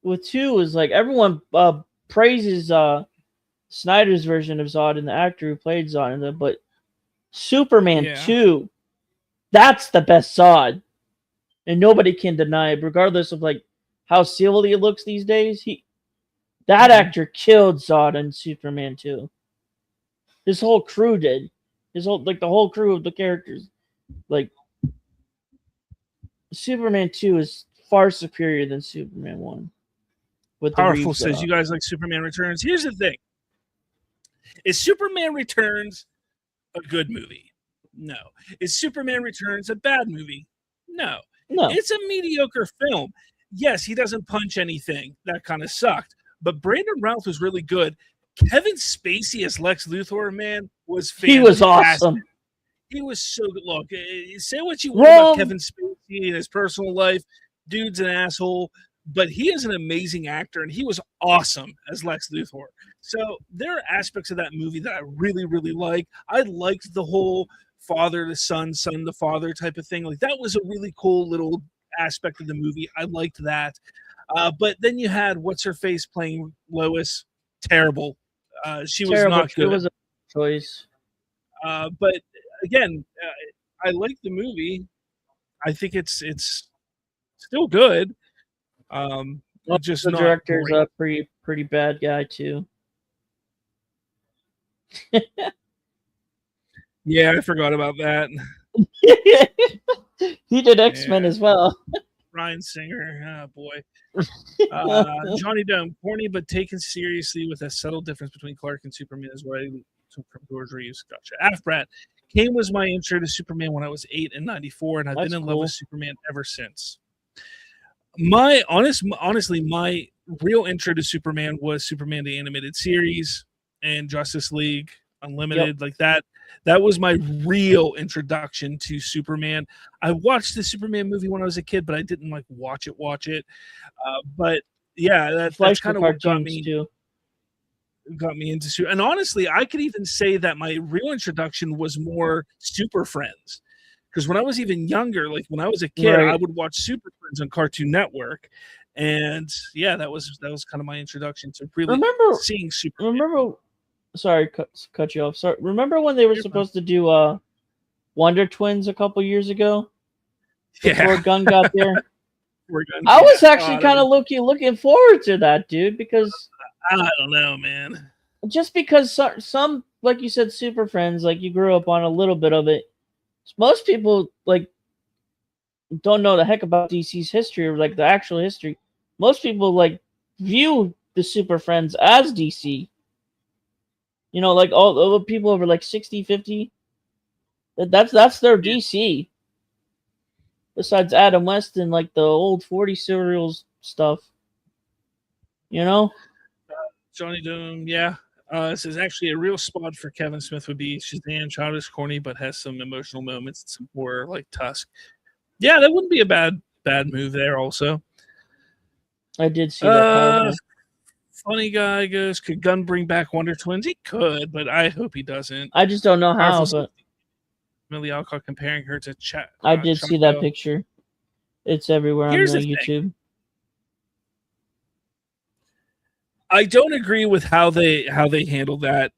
With 2 is like everyone praises Snyder's version of Zod and the actor who played Zod, but Superman 2, that's the best Zod, and nobody can deny it, regardless of like how silly it looks these days. That actor killed Zod in Superman 2. His whole crew did. The whole crew of the characters. Like, Superman 2 is far superior than Superman 1. With Powerful says you guys like Superman Returns. Here's the thing. Is Superman Returns a good movie? No. Is Superman Returns a bad movie? No. No. It's a mediocre film. Yes, he doesn't punch anything. That kind of sucked. But Brandon Routh was really good. Kevin Spacey as Lex Luthor, man, was fantastic. He was awesome. He was so good. Look, say what you want about Kevin Spacey and his personal life. Dude's an asshole, but he is an amazing actor, and he was awesome as Lex Luthor. So there are aspects of that movie that I really, really like. I liked the whole father to son, son to father type of thing. Like, that was a really cool little aspect of the movie. I liked that. But then you had what's her face playing Lois. Terrible. She was not good. It was a choice. But again, I like the movie. I think it's still good. Just the not director's great. a pretty bad guy too. Yeah, I forgot about that. He did X-Men as well. Ryan Singer, oh boy. Johnny Dome, corny but taken seriously with a subtle difference between Clark and Superman is what I took from George Reeves. Gotcha. Afbrat, Kane was my intro to Superman when I was 8 in '94, and I've been in love with Superman ever since. Honestly, my real intro to Superman was Superman the Animated Series and Justice League Unlimited. Yep. Like that was my real introduction to Superman. I watched the Superman movie when I was a kid, but I didn't like watch it. But yeah, that's kind of what got me into Superman. And honestly, I could even say that my real introduction was more Super Friends. Because when I was even younger, like when I was a kid, I would watch Super Friends on Cartoon Network. And yeah, that was kind of my introduction to really seeing Superman. Sorry, cut you off. Sorry. Remember when they were supposed to do Wonder Twins a couple years ago? Before Gunn got there? I was actually kind of looking forward to that, dude, because I don't know, man. Just because some, like you said, Super Friends, like you grew up on a little bit of it. Most people like don't know the heck about DC's history or like the actual history. Most people like view the Super Friends as DC. You know, like all the people over like 60, 50. That's their DC. Besides Adam West and like the old 40 serials stuff. You know? Johnny Doom, yeah. This is actually a real spot for Kevin Smith would be Shazam, childish, corny, but has some emotional moments and some horror like Tusk. Yeah, that wouldn't be a bad move there also. I did see that. Funny guy goes, could Gunn bring back Wonder Twins? He could, but I hope he doesn't. I just don't know how, but Millie Alcott comparing her to Chat. I did see that picture. It's everywhere on YouTube. I don't agree with how they handled that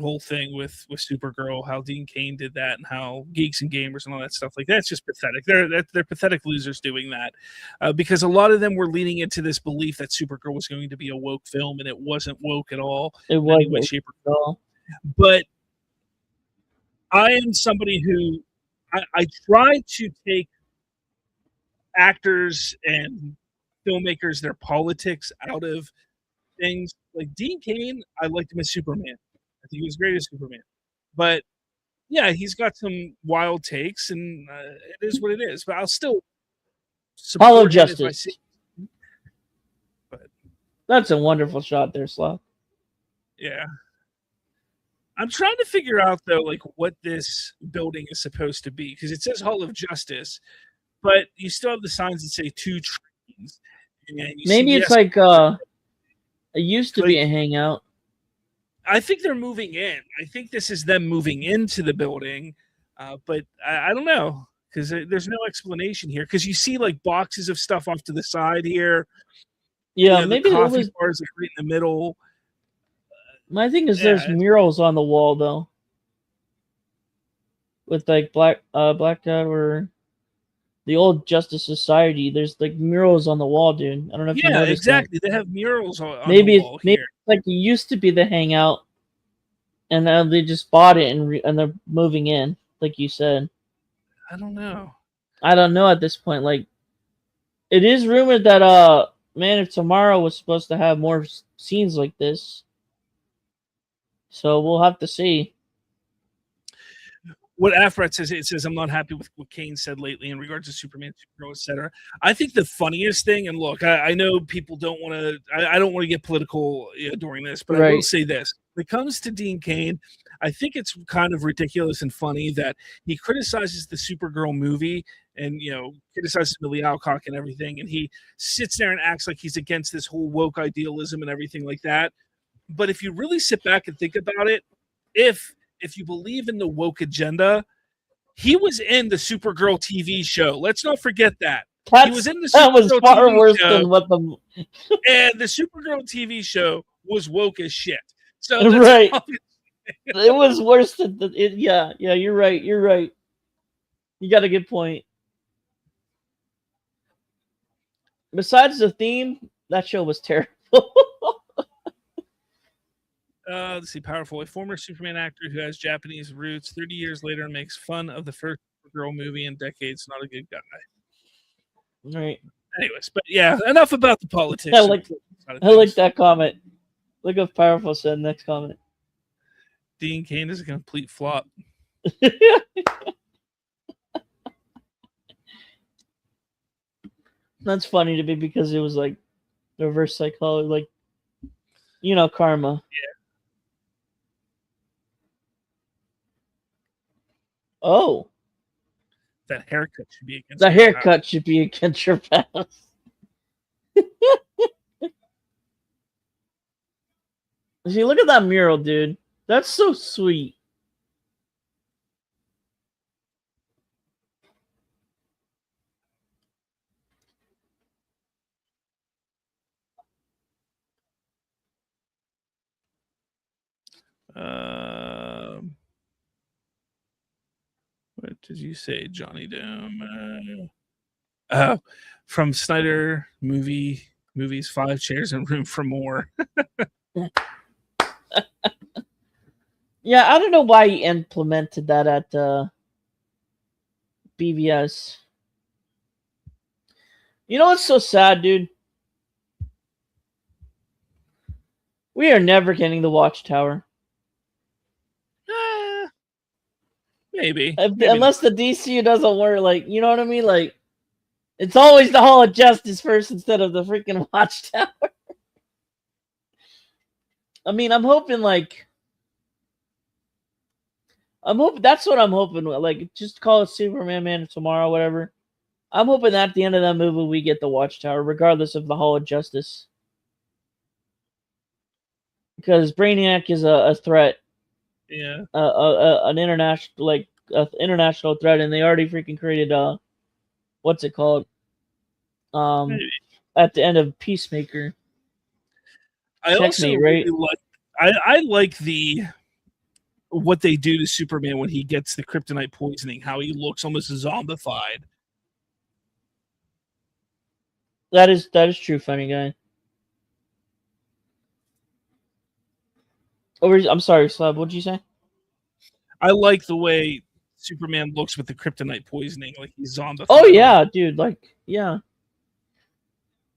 whole thing with Supergirl, how Dean Cain did that, and how Geeks and Gamers and all that stuff. Like, that's just pathetic. They're pathetic losers doing that, because a lot of them were leaning into this belief that Supergirl was going to be a woke film, and it wasn't woke at all. It wasn't woke shape, or form. But I am somebody who I try to take actors and filmmakers, their politics out of things. Like Dean Cain, I liked him as Superman. I think he was great as Superman. But yeah, he's got some wild takes, and it is what it is. But I'll still follow justice. But that's a wonderful shot there, Slav. Yeah. I'm trying to figure out though, like what this building is supposed to be, because it says Hall of Justice, but you still have the signs that say 2 trains. Maybe it's like it used to be a hangout. I think they're moving in. I think this is them moving into the building, but I don't know, because there's no explanation here. Because you see like boxes of stuff off to the side here. Yeah, maybe the coffee bars are right in the middle. My thing is, there's murals on the wall though, with like Black Cat or the old Justice Society. There's like murals on the wall, dude. I don't know if you noticed exactly. That. They have murals on maybe the wall maybe here. Like it used to be the hangout, and now they just bought it and they're moving in, like you said. I don't know. I don't know at this point. Like, it is rumored that Man of Tomorrow was supposed to have more scenes like this. So we'll have to see. what Afrat says, it says, I'm not happy with what Kane said lately in regards to Superman, Supergirl, etc. I think the funniest thing, and look, I know people don't want to, I don't want to get political during this, but I will Right. say this. When it comes to Dean Cain, I think it's kind of ridiculous and funny that he criticizes the Supergirl movie and, criticizes Millie Alcock and everything, and he sits there and acts like he's against this whole woke idealism and everything like that. But if you really sit back and think about it, if you believe in the woke agenda, he was in the Supergirl TV show. Let's not forget that. He was in the that was Supergirl far TV worse show, than what the and the Supergirl TV show was woke as shit. So right. It was worse than yeah, you're right. You're right. You got a good point. Besides the theme, that show was terrible. Let's see. Powerful. A former Superman actor who has Japanese roots 30 years later makes fun of the first Supergirl movie in decades. Not a good guy. Right. Anyways, but yeah, enough about the politics. I like that comment. Look how powerful said next comment. Dean Cain is a complete flop. That's funny to me because it was like reverse psychology, like karma. Yeah. Oh. That haircut should be against the haircut should be against your past. See, look at that mural, dude. That's so sweet. What did you say, Johnny Dome? From Snyder movies, 5 chairs and room for more. Yeah, I don't know why he implemented that at BVS. You know what's so sad, dude? We are never getting the Watchtower. Maybe unless the DCU doesn't work, like, you know what I mean? Like, it's always the Hall of Justice first instead of the freaking Watchtower. I mean, I'm hoping that's what I'm hoping. Like, just call it Superman Man tomorrow, whatever. I'm hoping that at the end of that movie we get the Watchtower, regardless of the Hall of Justice. Because Brainiac is a threat. Yeah. An international threat, and they already freaking created what's it called? At the end of Peacemaker. I also really I like what they do to Superman when he gets the kryptonite poisoning, how he looks almost zombified. That is true, funny guy. Oh, I'm sorry, Slav. What'd you say? I like the way Superman looks with the kryptonite poisoning, like he's zombified. Oh yeah, dude. Like, yeah.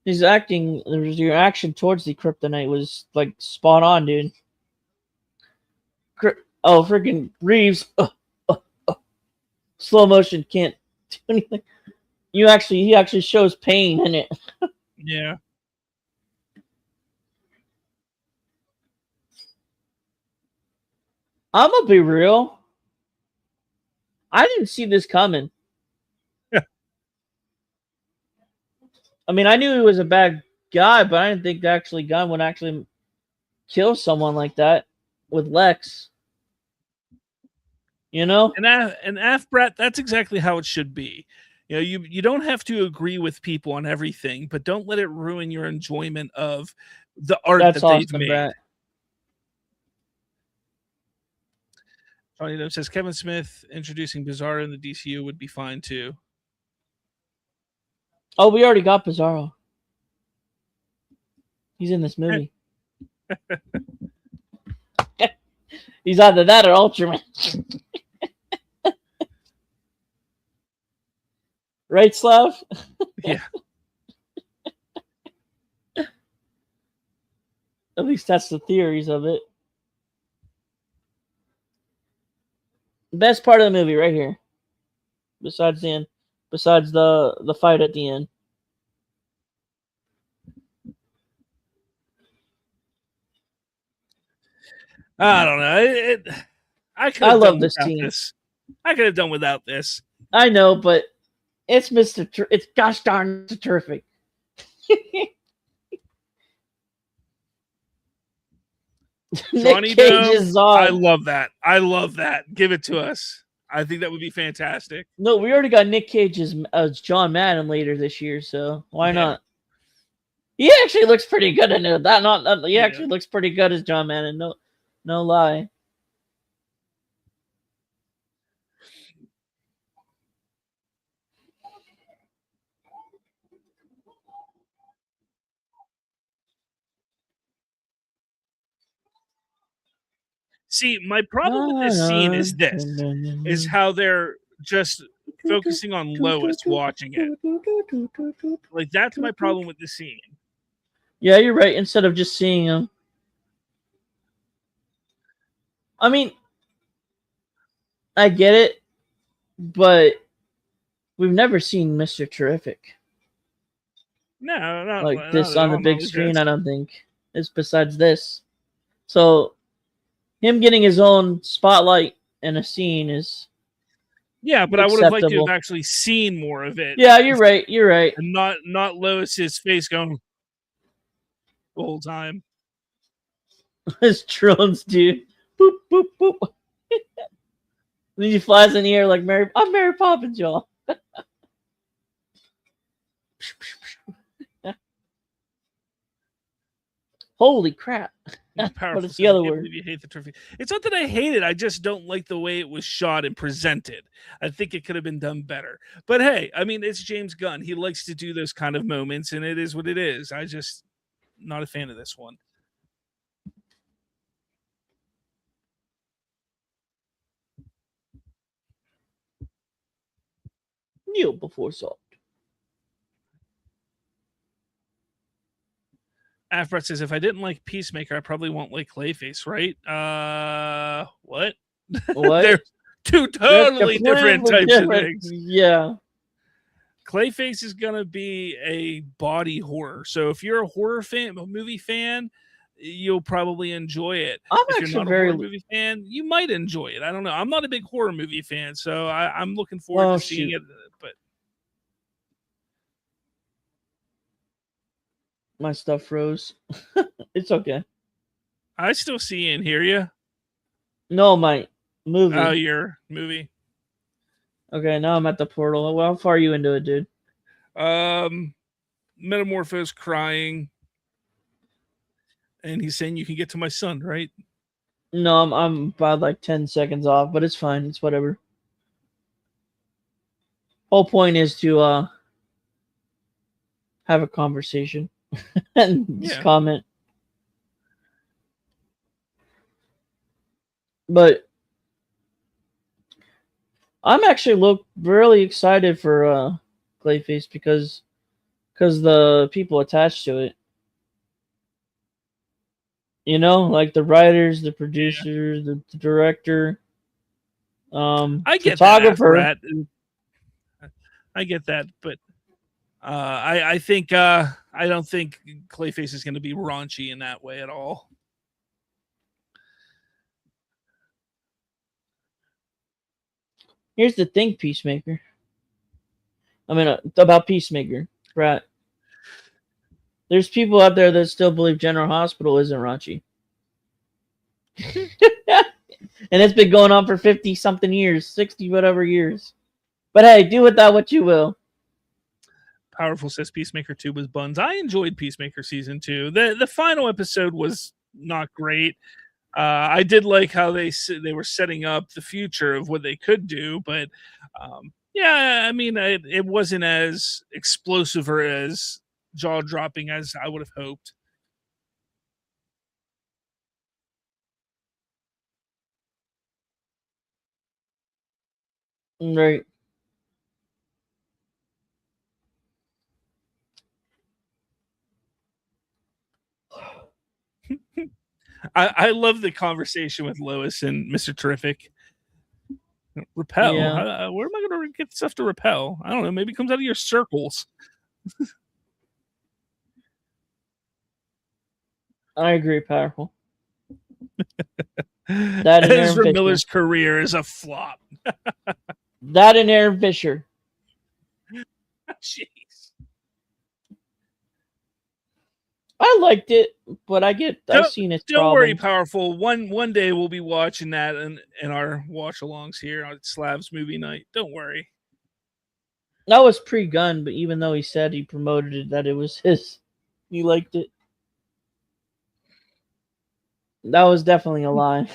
His acting, your action towards the kryptonite was like spot on, dude. Oh, freaking Reeves! Slow motion can't do anything. He actually shows pain in it. Yeah. I'm gonna be real. I didn't see this coming. I mean, I knew he was a bad guy, but I didn't think Gunn would actually kill someone like that with Lex. You know? And Afbrat, that's exactly how it should be. You know, you don't have to agree with people on everything, but don't let it ruin your enjoyment of the art that they've made. Brat. Johnny says Kevin Smith introducing Bizarro in the DCU would be fine too. Oh, we already got Bizarro. He's in this movie. He's either that or Ultraman. Right, Slav? Yeah. At least that's the theories of it. Best part of the movie right here. Besides the end. Besides the fight at the end. I don't know. I could I have love done this without scene. this. I could have done without this. I know, but it's it's gosh darn terrific. Nick Johnny Cage Dome. is I on. love that. I love that. Give it to us. I think that would be fantastic. No, we already got Nick Cage as John Madden later this year, so why Yeah. not? He actually looks pretty good in it. He Yeah. actually looks pretty good as John Madden. No lie. See, my problem with this scene is this: is how they're just focusing on Lois watching it. Like that's my problem with the scene. Yeah, you're right. Instead of just seeing him, I mean, I get it, but we've never seen Mr. Terrific No, like not this at on the all. Not big like screen. this. I don't think. It's besides this. So him getting his own spotlight in a scene is Yeah, but I would have liked to have acceptable. actually seen more of it. Yeah, you're right. You're right. And not Lois's face going the whole time. His drones, dude. Boop boop boop. Then he flies in the air like I'm Mary Poppins, y'all. Holy crap. But it's the other I can't word. believe you hate the trophy. It's not that I hate it. I just don't like the way it was shot and presented. I think it could have been done better. But hey, I mean, it's James Gunn. He likes to do those kind of moments, and it is what it is. I just not a fan of this one. Kneel before salt. Afbret says, if I didn't like Peacemaker, I probably won't like Clayface, right? What? What? They're two totally different types of things. Yeah. Clayface is gonna be a body horror. So if you're a horror fan, a movie fan, you'll probably enjoy it. If you're not a horror movie fan, you might enjoy it. I don't know. I'm not a big horror movie fan, so I'm looking forward to seeing it. But my stuff froze. It's okay. I still see and hear you. No, my movie. Oh, your movie. Okay, now I'm at the portal. Well, how far are you into it, dude? Metamorphose crying, and he's saying you can get to my son, right? No, I'm about like 10 seconds off, but it's fine. It's whatever. Whole point is to have a conversation and just comment. But I'm actually really excited for Clayface because the people attached to it. You know, like the writers, the producers, the director, I get photographer. that. I get that, but I think I don't think Clayface is going to be raunchy in that way at all. Here's the thing, Peacemaker. I mean, about Peacemaker, right? There's people out there that still believe General Hospital isn't raunchy. And it's been going on for 50-something years, 60 whatever years. But hey, do with that what you will. Powerful says Peacemaker 2 was buns. I enjoyed Peacemaker season 2. The final episode was not great. I did like how they were setting up the future of what they could do, but yeah, I mean, it wasn't as explosive or as jaw-dropping as I would have hoped. Right. I love the conversation with Lois and Mr. Terrific. Repel? Yeah. Where am I going to get stuff to repel? I don't know. Maybe it comes out of your circles. I agree, powerful. That and Aaron Ezra Fisher. Miller's career is a flop. That and Aaron Fisher. Jeez. I liked it, but I've seen its Don't worry, problems. powerful. One day we'll be watching that in our watch-alongs here on Slav's movie night. Don't worry. That was pre-gun, but even though he said he promoted it, that it was his, he liked it. That was definitely a lie.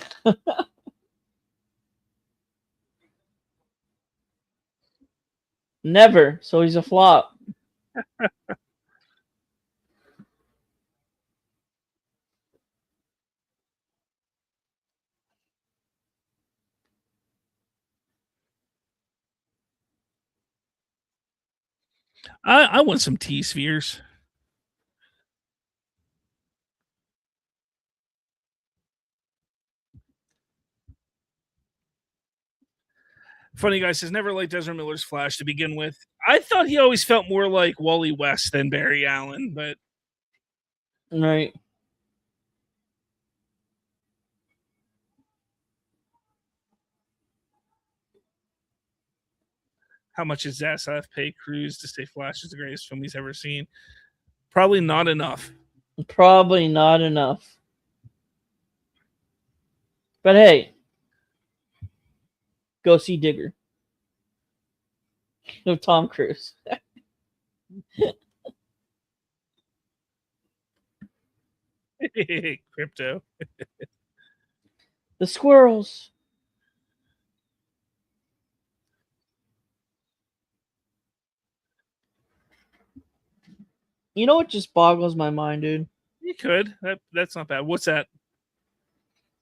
Never. So he's a flop. I want some T-spheres. Funny guy says, never liked Ezra Miller's Flash to begin with. I thought he always felt more like Wally West than Barry Allen, but Right. how much does Zaslav pay Cruz to say Flash is the greatest film he's ever seen? Probably not enough. Probably not enough. But hey, go see Digger. No, Tom Cruise. Crypto. The squirrels. You know what just boggles my mind, dude? You could. That's not bad. What's that?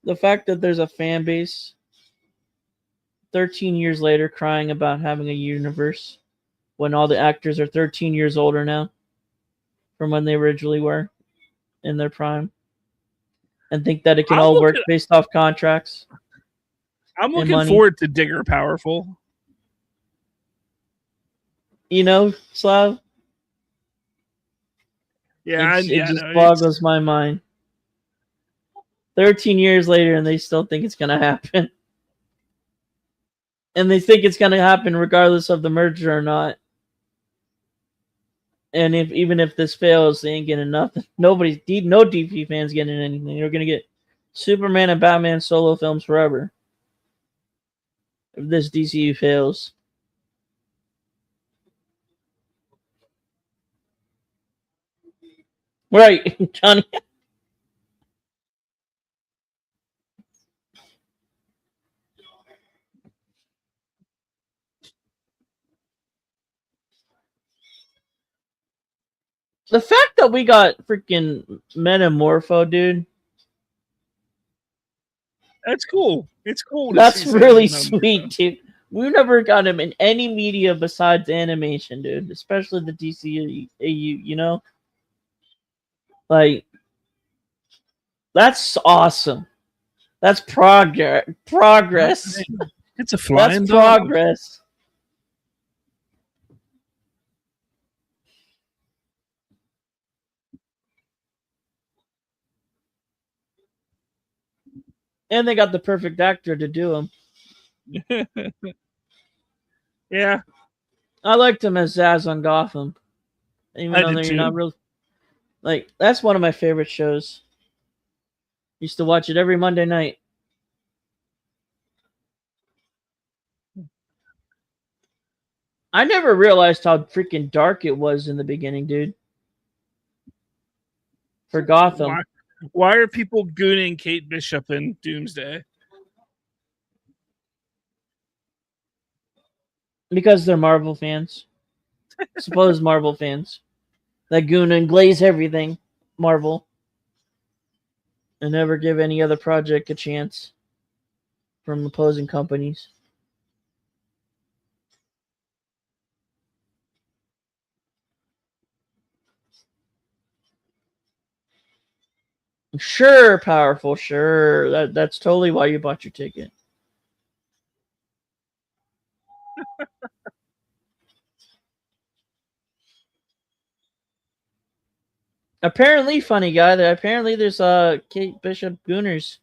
The fact that there's a fan base 13 years later crying about having a universe when all the actors are 13 years older now from when they originally were in their prime, and think that it can all work based off contracts. I'm looking forward to Digger Powerful. You know, Slav? Yeah, it just boggles my mind. 13 years later, and they still think it's going to happen. And they think it's going to happen regardless of the merger or not. And even if this fails, they ain't getting nothing. No DC fans getting anything. They're going to get Superman and Batman solo films forever. If this DCU fails. Right, Johnny. The fact that we got freaking Metamorpho, dude. That's cool. It's cool. That's really sweet, dude. We've never got him in any media besides animation, dude. Especially the DCU, you know? Like, that's awesome. That's progress. It's a flying That's progress. And they got the perfect actor to do him. Yeah. I liked him as Zaz on Gotham. Even though you're not real. Like, that's one of my favorite shows. Used to watch it every Monday night. I never realized how freaking dark it was in the beginning, dude. For Gotham. Why are people gooning Kate Bishop in Doomsday? Because they're Marvel fans. Supposed Marvel fans. That goon and glaze everything. Marvel. And never give any other project a chance. From opposing companies. Sure, powerful. Sure. That's totally why you bought your ticket. Apparently, funny guy. Apparently, there's Kate Bishop Gooners.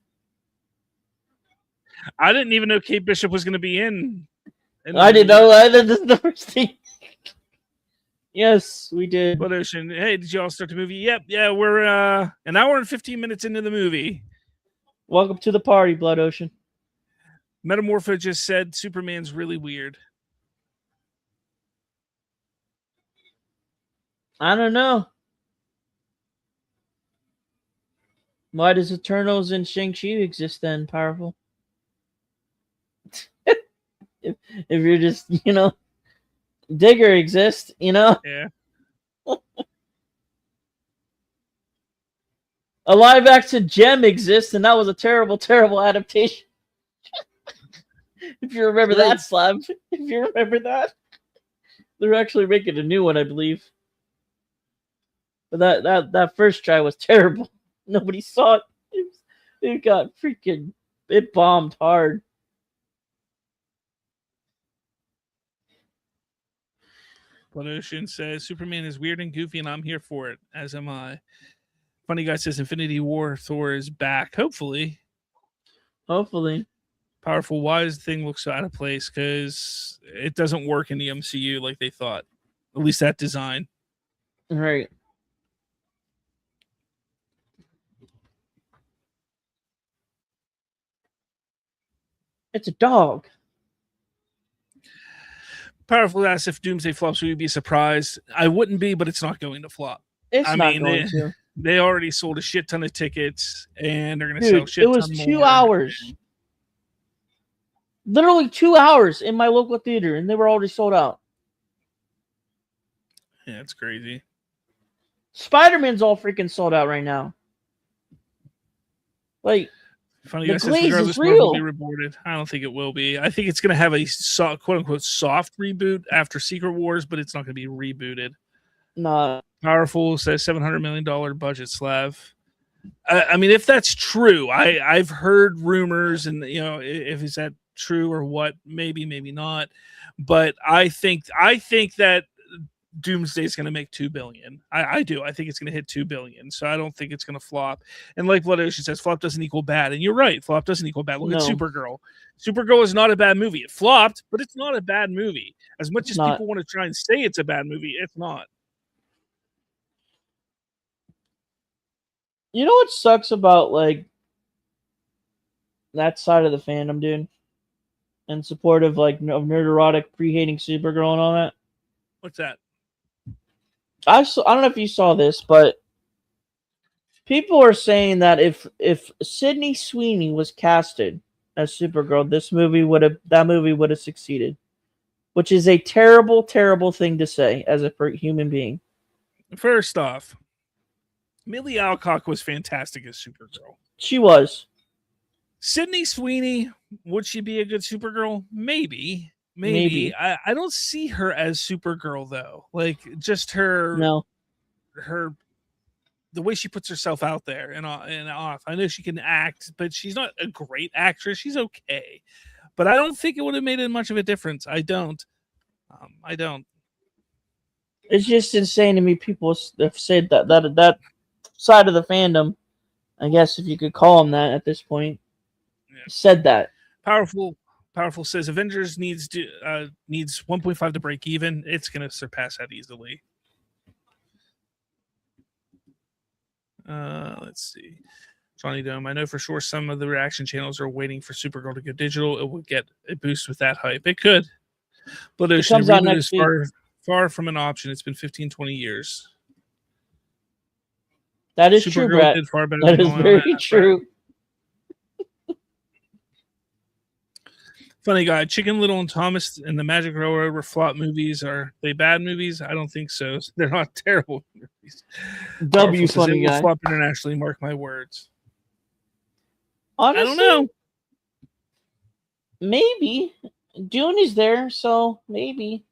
I didn't even know Kate Bishop was going to be in I didn't know. This is the first thing. Yes, we did. Blood Ocean. Hey, did you all start the movie? Yep. Yeah, we're an hour and 15 minutes into the movie. Welcome to the party, Blood Ocean. Metamorpho just said Superman's really weird. I don't know. Why does Eternals and Shang-Chi exist then, Powerful? if you're just, Digger exists, Yeah. A live action Gem exists, and that was a terrible, terrible adaptation. If you remember that, Slav. If you remember that. They're actually making a new one, I believe. But that first try was terrible. Nobody saw it. It got freaking... It bombed hard. Blood Ocean says Superman is weird and goofy, and I'm here for it, as am I. Funny guy says Infinity War Thor is back. Hopefully. Powerful. Why does the thing look so out of place? Because it doesn't work in the MCU like they thought. At least that design. Right. It's a dog. Powerful asks if Doomsday flops, would you be surprised? I wouldn't be, but it's not going to flop. It's not going to. They already sold a shit ton of tickets, and they're going to sell shit ton more. It was 2 hours. Literally 2 hours in my local theater, and they were already sold out. Yeah, it's crazy. Spider-Man's all freaking sold out right now. Like, funny guy says, regardless, will be rebooted. I don't think it will be. I think it's going to have a quote-unquote soft reboot after Secret Wars, but it's not going to be rebooted. Nah. Powerful says $700 million budget, Slav. I mean, if that's true, I've heard rumors, and if is that true or what, maybe not. But I think that Doomsday is going to make $2 billion. I do. I think it's going to hit $2 billion. So I don't think it's going to flop. And like Blood Ocean says, flop doesn't equal bad. And you're right. Flop doesn't equal bad. Look at Supergirl. Supergirl is not a bad movie. It flopped, but it's not a bad movie. As much as people want to try and say it's a bad movie, it's not. You know what sucks about like that side of the fandom, dude? In support of like of nerderotic pre-hating Supergirl and all that? What's that? I don't know if you saw this, but people are saying that if Sydney Sweeney was casted as Supergirl, that movie would have succeeded, which is a terrible, terrible thing to say as a human being. First off, Millie Alcock was fantastic as Supergirl. She was. Sydney Sweeney, would she be a good Supergirl? Maybe. I don't see her as Supergirl though. Like just the way she puts herself out there and off. I know she can act, but she's not a great actress. She's okay, but I don't think it would have made much of a difference. I don't. It's just insane to me. People have said that side of the fandom, I guess if you could call them that at this point, said that. Powerful says Avengers needs 1.5 to break even. It's going to surpass that easily. Let's see. Johnny Dome. I know for sure some of the reaction channels are waiting for Supergirl to go digital. It will get a boost with that hype. It could. But it comes out next week. Far from an option. It's been 15, 20 years. That is true, Brett. That is very true. Funny guy, Chicken Little and Thomas and the Magic Railroad were flop movies. Are they bad movies? I don't think so. They're not terrible movies. Funny guy. Flop internationally, mark my words. Honestly, I don't know. Maybe. Dune is there, so maybe.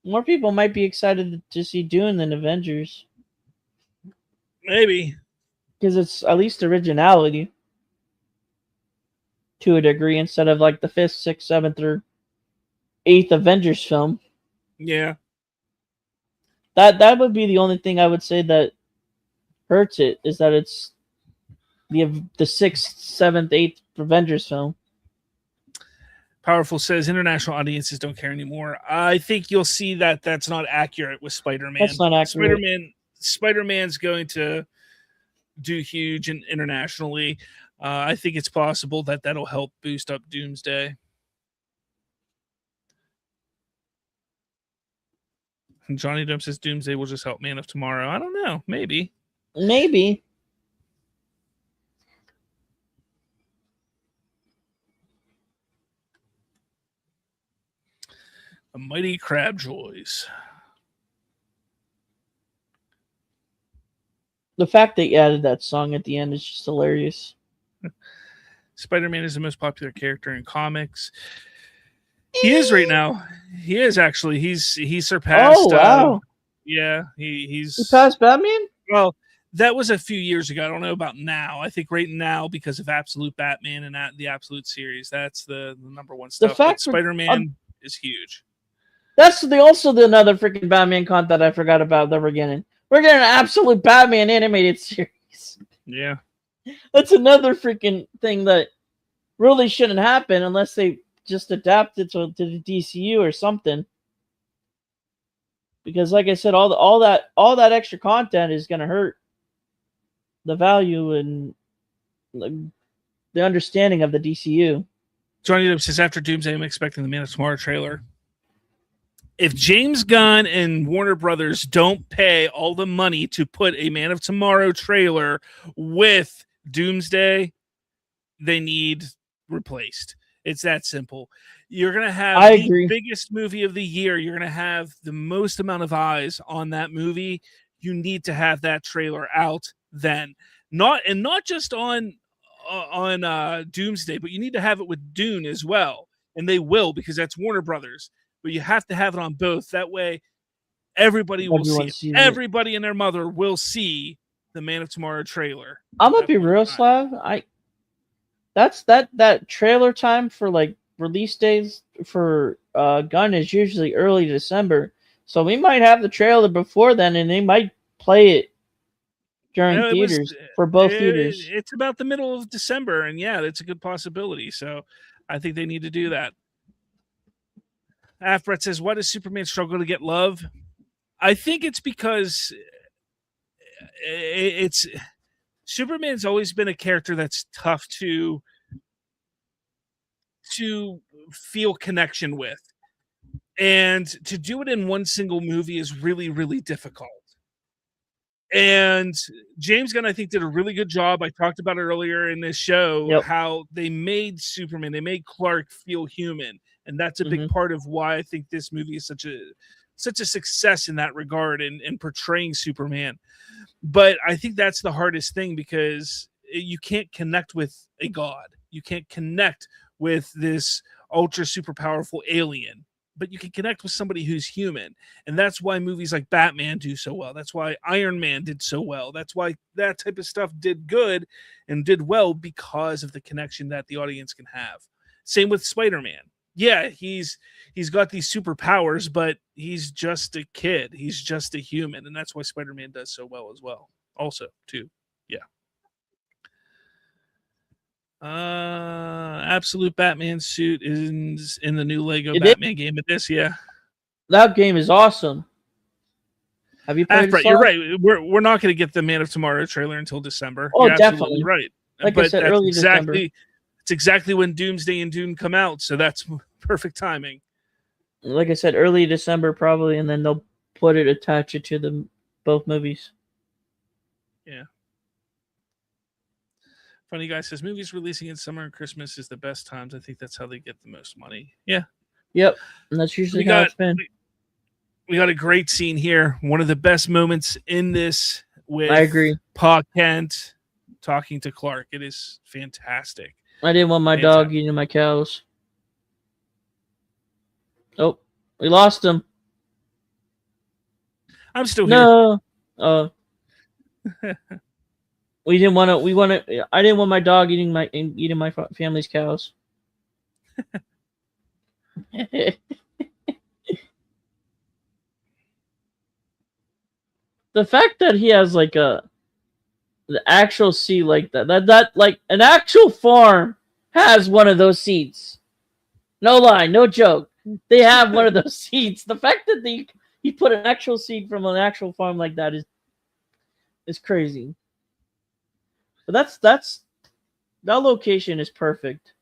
More people might be excited to see Dune than Avengers. Maybe. Because it's at least originality. To a degree, instead of like the 5th, 6th, 7th, or 8th Avengers film. Yeah. That would be the only thing I would say that hurts it, is that it's the sixth, seventh, eighth Avengers film. Powerful says international audiences don't care anymore. I think you'll see that that's not accurate with Spider-Man. That's not accurate. Spider-Man's going to do huge and internationally. I think it's possible that that'll help boost up Doomsday. And Johnny Dump says Doomsday will just help Man of Tomorrow. I don't know. Maybe. Maybe. The Mighty Crabjoys. The fact they added that song at the end is just hilarious. Spider-Man is the most popular character in comics. He is right now. He is actually. He surpassed. Oh wow! Yeah, he passed Batman. Well, that was a few years ago. I don't know about now. I think right now, because of Absolute Batman and the Absolute series, that's the number one stuff. The fact Spider-Man is huge. That's another freaking Batman content I forgot about that we're getting. We're getting an Absolute Batman animated series. Yeah. That's another freaking thing that really shouldn't happen unless they just adapt it to the DCU or something. Because like I said, all that extra content is gonna hurt the value and the understanding of the DCU. Johnny Depp says after Doomsday, I'm expecting the Man of Tomorrow trailer. If James Gunn and Warner Brothers don't pay all the money to put a Man of Tomorrow trailer with Doomsday, they need replaced. It's that simple. You're going to have the biggest movie of the year. You're going to have the most amount of eyes on that movie. You need to have that trailer out then. Not just on Doomsday, but you need to have it with Dune as well. And they will, because that's Warner Brothers. But you have to have it on both. That way, everybody will see it. Everybody and their mother will see the Man of Tomorrow trailer. I'm gonna be real, Slav. That's that trailer time for like release days for Gunn is usually early December. So we might have the trailer before then, and they might play it during theaters for both theaters. It's about the middle of December, and yeah, that's a good possibility. So I think they need to do that. Brett says, why does Superman struggle to get love? I think it's because Superman's always been a character that's tough to feel connection with. And to do it in one single movie is really, really difficult. And James Gunn, I think, did a really good job. I talked about it earlier in this show, how they made Superman, they made Clark feel human. And that's a big part of why I think this movie is such a success in that regard and portraying Superman. But I think that's the hardest thing, because you can't connect with a god. You can't connect with this ultra super powerful alien, but you can connect with somebody who's human. And that's why movies like Batman do so well. That's why Iron Man did so well. That's why that type of stuff did good and did well, because of the connection that the audience can have. Same with Spider-Man. Yeah, he's got these superpowers, but he's just a kid. He's just a human, and that's why Spider-Man does so well as well. Also, too, yeah. Absolute Batman suit is in the new Lego Batman game. It is, yeah. That game is awesome. Have you played it? You're right. We're not going to get the Man of Tomorrow trailer until December. Oh, you're definitely right. Like I said, early December. It's exactly when Doomsday and Dune come out, so that's perfect timing. Like I said, early December probably, and then they'll attach it to both movies. Yeah. Funny guy says movies releasing in summer and Christmas is the best times. I think that's how they get the most money. Yeah. Yep. And that's usually how it's been. We got a great scene here. One of the best moments in this with I agree. Pa Kent talking to Clark. It is fantastic. I didn't want my dog eating my cows. Oh, we lost him. I'm still here. No. We didn't want to. I didn't want my dog eating my family's cows. The fact that he has like the actual seat like that like an actual farm has one of those seats. No lie, no joke. They have one of those seats. The fact that he put an actual seat from an actual farm like that is crazy. But that's that location is perfect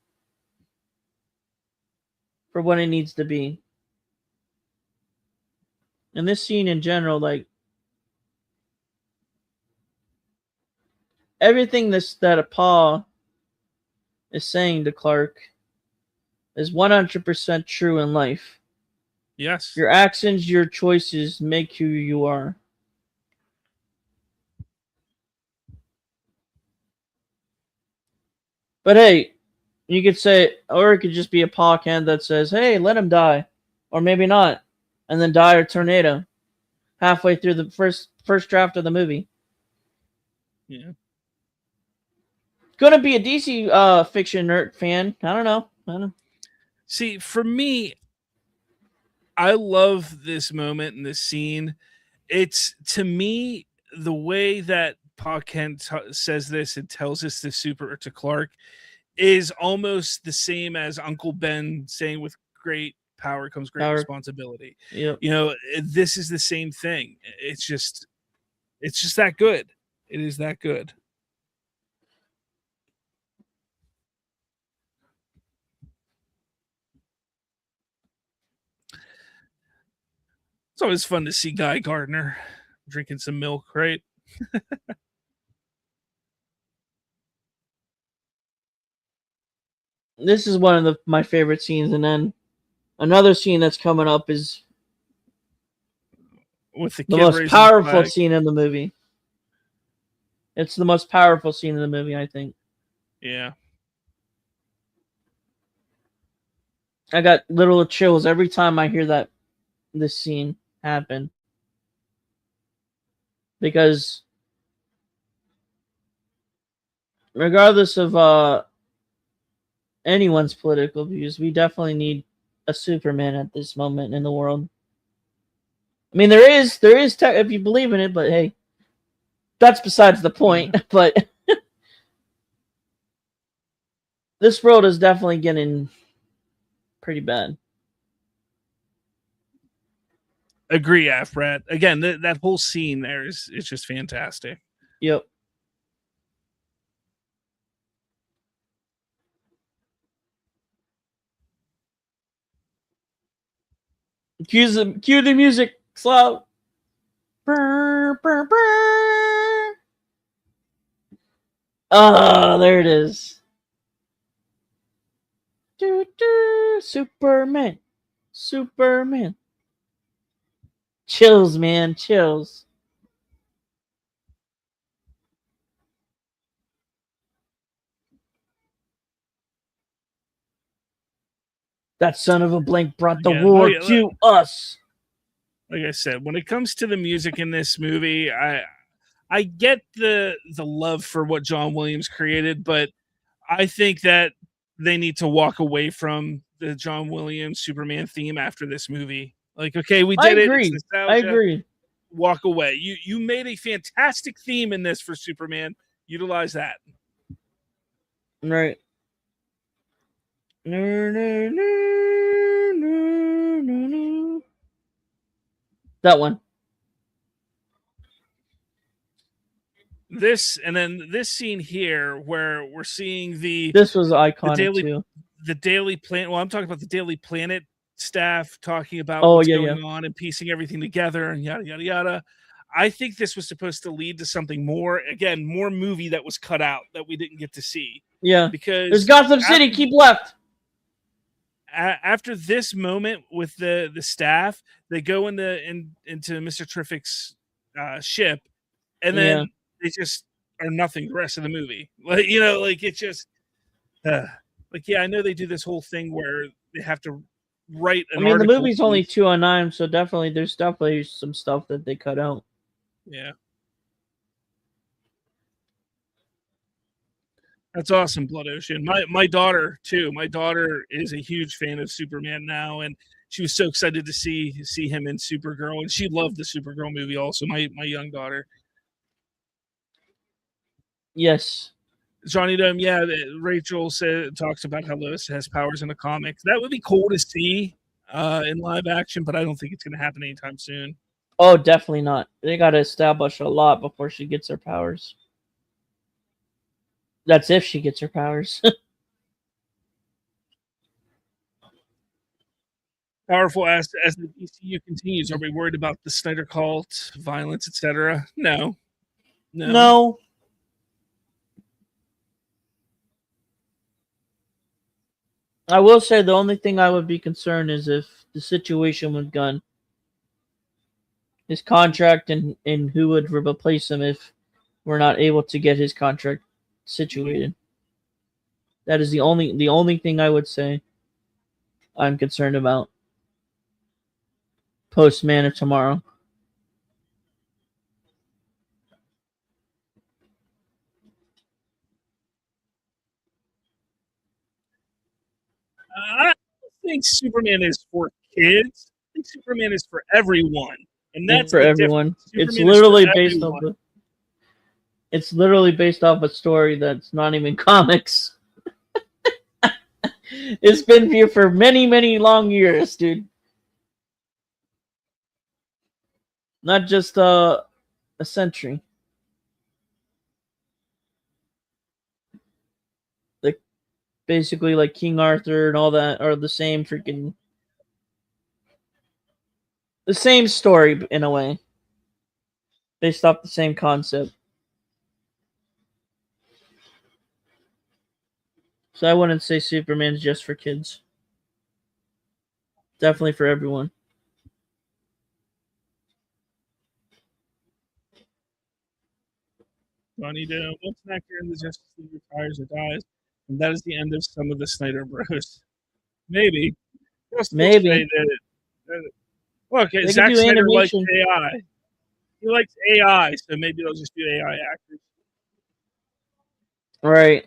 for what it needs to be. And this scene in general, like everything that Paul is saying to Clark is 100% true in life. Yes. Your actions, your choices make who you are. But hey, you could say, or it could just be a Paul can that says, hey, let him die. Or maybe not. And then die a tornado halfway through the first draft of the movie. Yeah. Gonna be a DC fiction nerd fan. I don't know. See, for me, I love this moment in this scene. It's, to me, the way that Pa Kent says this and tells us the super to Clark is almost the same as Uncle Ben saying, with great power comes great responsibility. Yep. You know, this is the same thing. It's just that good. It is that good. It's always fun to see Guy Gardner drinking some milk, right? This is one of my favorite scenes, and then another scene that's coming up is with the most powerful scene in the movie. It's the most powerful scene in the movie, I think. Yeah. I got little chills every time I hear this scene happen. Because regardless of anyone's political views, we definitely need a Superman at this moment in the world. I mean, there is if you believe in it, but hey, that's besides the point. Yeah. But this world is definitely getting pretty bad. Agree, Afrat. Again, that whole scene there is just fantastic. Yep. Cue the music, Slav. Ah, there it is. Superman. Chills, man, chills. That son of a blank brought the war to us. Like I said, when it comes to the music in this movie, I get the love for what John Williams created, but I think that they need to walk away from the John Williams Superman theme after this movie. Like, okay, we did it. It's nostalgia. I agree. Walk away. You made a fantastic theme in this for Superman. Utilize that. Right. That one. This, and then this scene here where we're seeing this was iconic too. The Daily Planet. Well, I'm talking about the Daily Planet staff talking about what's going on and piecing everything together and yada yada yada. I think this was supposed to lead to something more. Again, more movie that was cut out that we didn't get to see. Yeah, because there's Gotham City. Keep left. After this moment with the staff, they go into Mr. Terrific's ship, and then they just are nothing the rest of the movie. Like, you know, like it's just like, yeah, I know they do this whole thing where they have to write an article. The movie's only 209, so there's definitely some stuff that they cut out. Yeah. That's awesome, Blood Ocean. My daughter too. My daughter is a huge fan of Superman now, and she was so excited to see him in Supergirl, and she loved the Supergirl movie. Also, my young daughter. Yes. Johnny Dome, yeah. Rachel talks about how Lois has powers in the comics. That would be cool to see in live action, but I don't think it's going to happen anytime soon. Oh, definitely not. They got to establish a lot before she gets her powers. That's if she gets her powers. Powerful as the DCU continues. Are we worried about the Snyder cult, violence, etc.? No. No. I will say the only thing I would be concerned is if the situation with Gunn, his contract, and who would replace him if we're not able to get his contract situated. That is the only thing I would say I'm concerned about. Post Man of Tomorrow. I don't think Superman is for kids. I think Superman is for everyone, and that's for everyone. It's Superman literally based off. It's literally based off a story that's not even comics. It's been here for many, many long years, dude. Not just a century. Like basically, like King Arthur and all that are the same freaking. The same story in a way. Based off the same concept. So I wouldn't say Superman's just for kids. Definitely for everyone. Johnny Dome. Once an actor in the Justice League retires or dies, and that is the end of some of the Snyder Bros. Maybe. Maybe. Look, Zack Snyder likes AI. He likes AI, so maybe they'll just do AI actors. Right.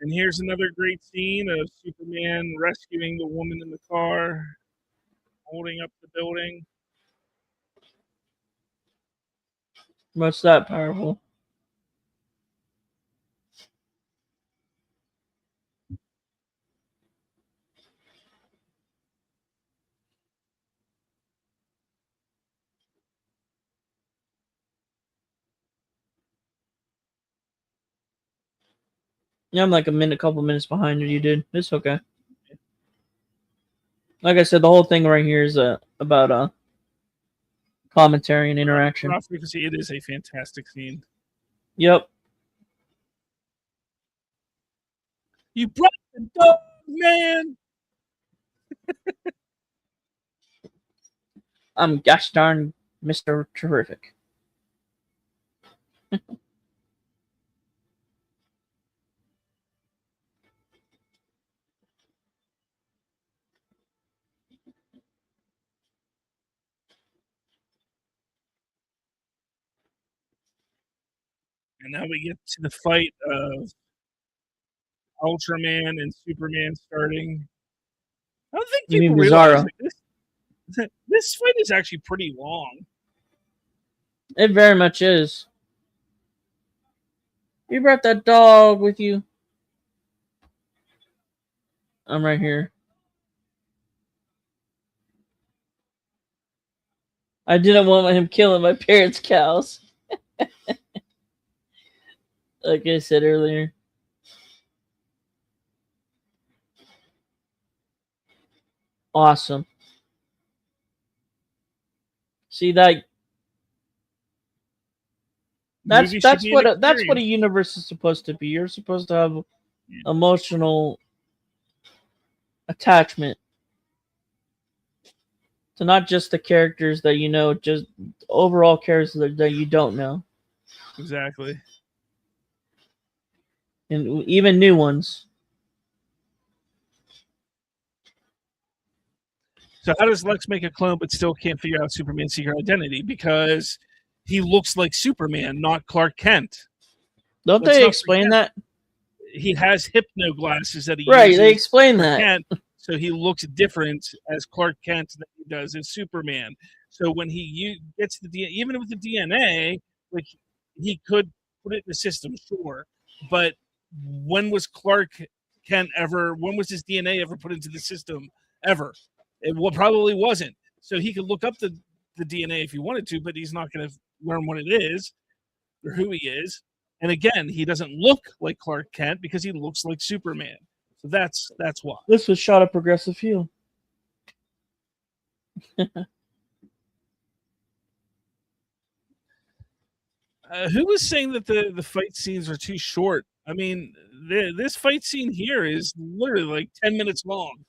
And here's another great scene of Superman rescuing the woman in the car, holding up the building. What's that powerful? Yeah, I'm like a couple minutes behind you, dude. It's okay. Like I said, the whole thing right here is about commentary and interaction. Raw frequency, it is a fantastic scene. Yep. You brought the dog, man. I'm gosh darn Mr. Terrific. And now we get to the fight of Ultraman and Superman starting. I don't think people realize this fight is actually pretty long. It very much is. You brought that dog with you. I'm right here. I didn't want him killing my parents' cows. Like I said earlier. Awesome. See that? That's what a universe is supposed to be. You're supposed to have emotional attachment to not just the characters that you know, just overall characters that you don't know. Exactly. And even new ones. So how does Lex make a clone but still can't figure out Superman's secret identity? Because he looks like Superman, not Clark Kent. Don't they explain that? He has hypno glasses that he uses. Right, they explain that. Kent, so he looks different as Clark Kent than he does as Superman. So when he gets even with the DNA, which he could put it in the system, sure, but when was Clark Kent ever? When was his DNA ever put into the system ever? It probably wasn't. So he could look up the DNA if he wanted to, but he's not going to learn what it is or who he is. And again, he doesn't look like Clark Kent because he looks like Superman. So that's why. This was shot at Progressive Field. Who was saying that the fight scenes are too short? I mean, this fight scene here is literally like 10 minutes long.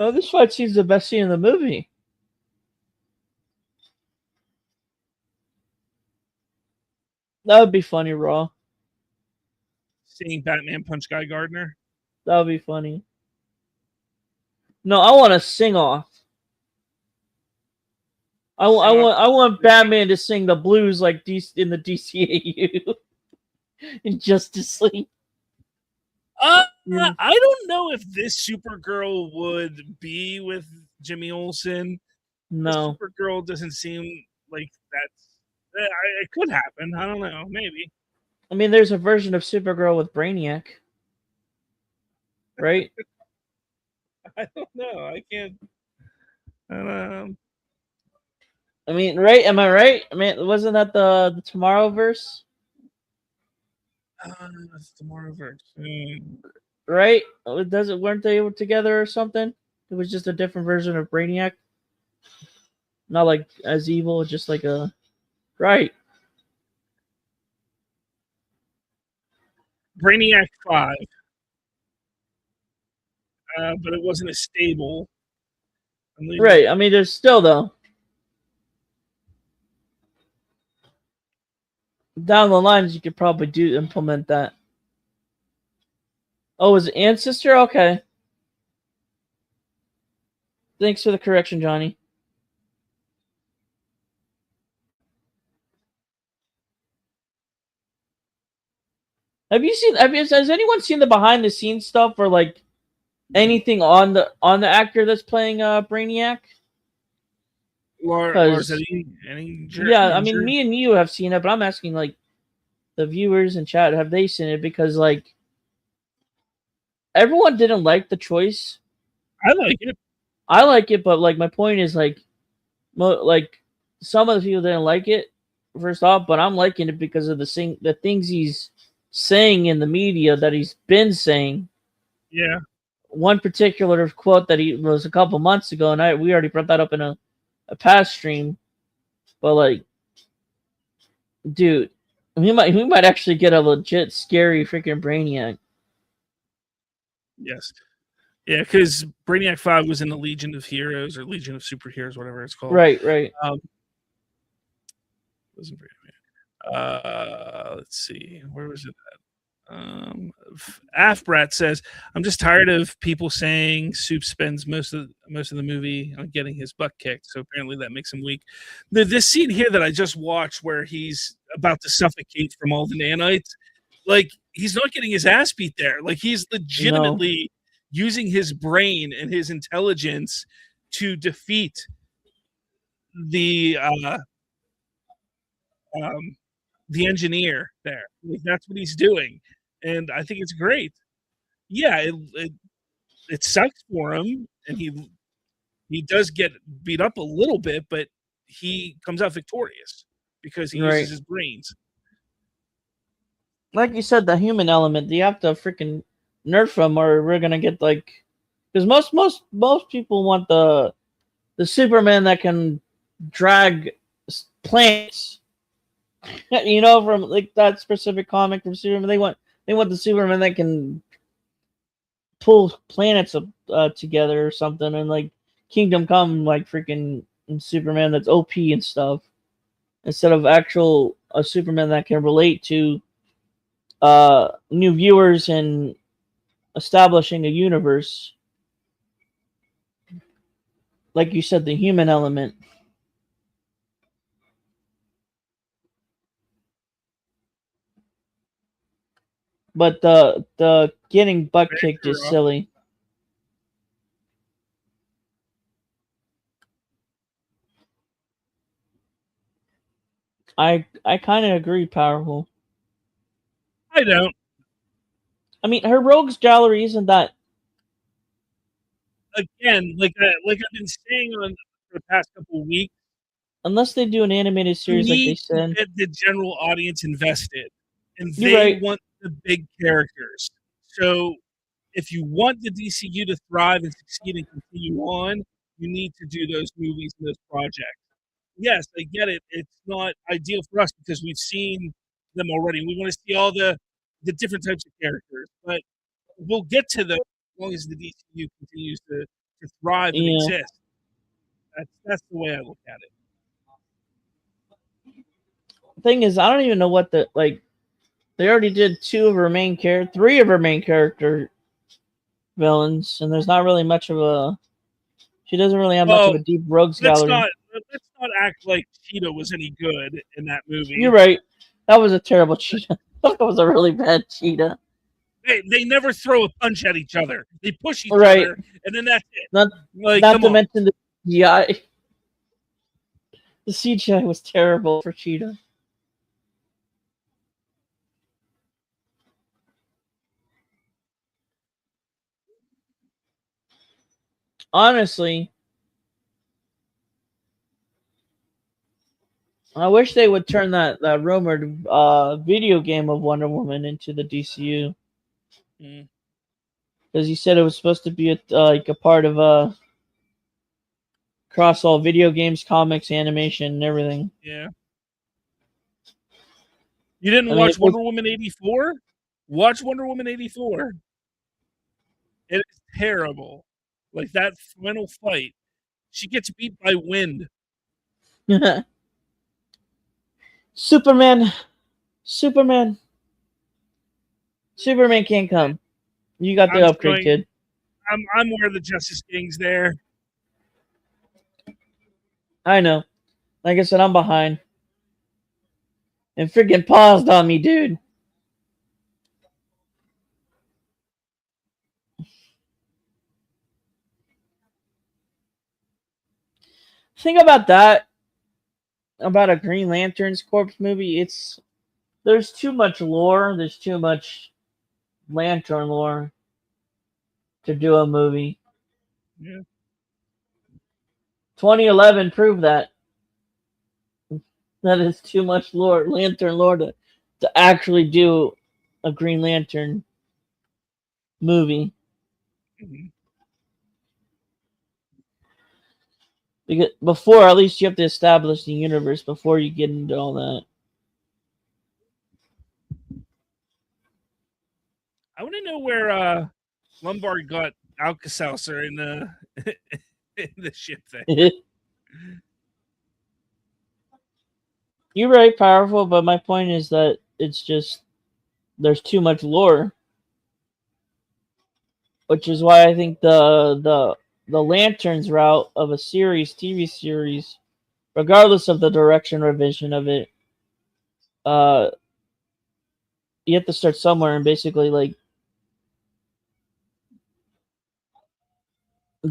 Oh, this fight scene's the best scene in the movie. That would be funny, Raw. Seeing Batman punch Guy Gardner. That would be funny. No, I want to sing off. I want Batman to sing the blues like in the DCAU in Justice League. I don't know if this Supergirl would be with Jimmy Olsen. No, Supergirl doesn't seem like that's. It could happen. I don't know. Maybe. I mean, there's a version of Supergirl with Brainiac, right? I don't know. I can't. I mean, right? Am I right? I mean, wasn't that the Tomorrowverse? That's Tomorrowverse. Right? Weren't they together or something? It was just a different version of Brainiac. Not like as evil, just like a right. Brainiac 5. But it wasn't as stable. Right. I mean, there's still though. Down the lines, you could probably implement that. Oh, is it Ancestor? Okay. Thanks for the correction, Johnny. Has anyone seen the behind the scenes stuff or like anything on the actor that's playing Brainiac? Yeah, I mean, me and you have seen it, but I'm asking like the viewers in chat, have they seen it? Because like everyone didn't like the choice. I like it. I like it, but like my point is like some of the people didn't like it first off, but I'm liking it because of the things he's saying in the media that he's been saying. Yeah. One particular quote that he was a couple months ago, and we already brought that up in a past stream. But like, dude, we might actually get a legit scary freaking Brainiac. Yes. Yeah, because Brainiac 5 was in the Legion of Heroes or Legion of Superheroes, whatever it's called. Right. Wasn't Brainiac. Let's see. Where was it at? Afbrat says, "I'm just tired of people saying Soup spends most of the movie on getting his butt kicked. So apparently that makes him weak." This scene here that I just watched, where he's about to suffocate from all the nanites, like he's not getting his ass beat there. Like he's legitimately using his brain and his intelligence to defeat the engineer there. Like, that's what he's doing. And I think it's great. Yeah, it sucks for him, and he does get beat up a little bit, but he comes out victorious because he uses his brains. Like you said, the human element, you have to freaking nerf him, or we're gonna get like, because most people want the Superman that can drag planets. You know, from like that specific comic from Superman, they want the Superman that can pull planets together or something, and like Kingdom Come, like freaking Superman that's OP and stuff, instead of a Superman that can relate to new viewers and establishing a universe. Like you said, the human element. But the getting butt kicked is silly. I kind of agree, Powerful. I don't. I mean, her rogues gallery isn't that. Again, like I've been saying on for the past couple of weeks, Unless they do an animated you series like they need to said. get the general audience invested, and You're they right. want the big characters. So if you want the DCU to thrive and succeed and continue on, you need to do those movies and those projects. Yes, I get it. It's not ideal for us because we've seen them already. We want to see all the different types of characters, but we'll get to those as long as the DCU continues to thrive and Yeah. exist. That's the way I look at it. Thing is, I don't even know what the like. They already did three of her main character villains, and there's not really much of a. She doesn't really have much of Well, a deep rogues let's gallery. not let's not act like Cheetah was any good in that You're movie. right. That was a terrible cheetah. That was a really bad cheetah. They never throw a punch at each other. They push each Right. other, and then that's it. Not Like, not come to on. mention the CGI. The CGI was terrible for Cheetah. Honestly, I wish they would turn that rumored video game of Wonder Woman into the DCU Mm, because you said it was supposed to be like a part of across all video games, comics, animation, and everything. yeah. You didn't I mean, watch Wonder Woman 84? Watch Wonder Woman 84. It is terrible. Like that final fight, she gets beat by wind. Superman, Superman, Superman can't come. You got the I'm upgrade, showing. kid. I'm aware the Justice King's there. I know. Like I said, I'm behind. And freaking paused on me, dude. Think about that. About a Green Lantern's Corpse movie. There's too much lore. There's too much Lantern lore to do a movie. Yeah. 2011 proved that. That is too much lore, Lantern lore to actually do a Green Lantern movie. Mm-hmm. Because before, at least you have to establish the universe before you get into all that. I want to know where Lombard got Alka-Seltzer in the in the ship thing. You're very powerful, but my point is that it's just there's too much lore, which is why I think the Lanterns route of a TV series, regardless of the direction or vision of it, uh, you have to start somewhere and basically like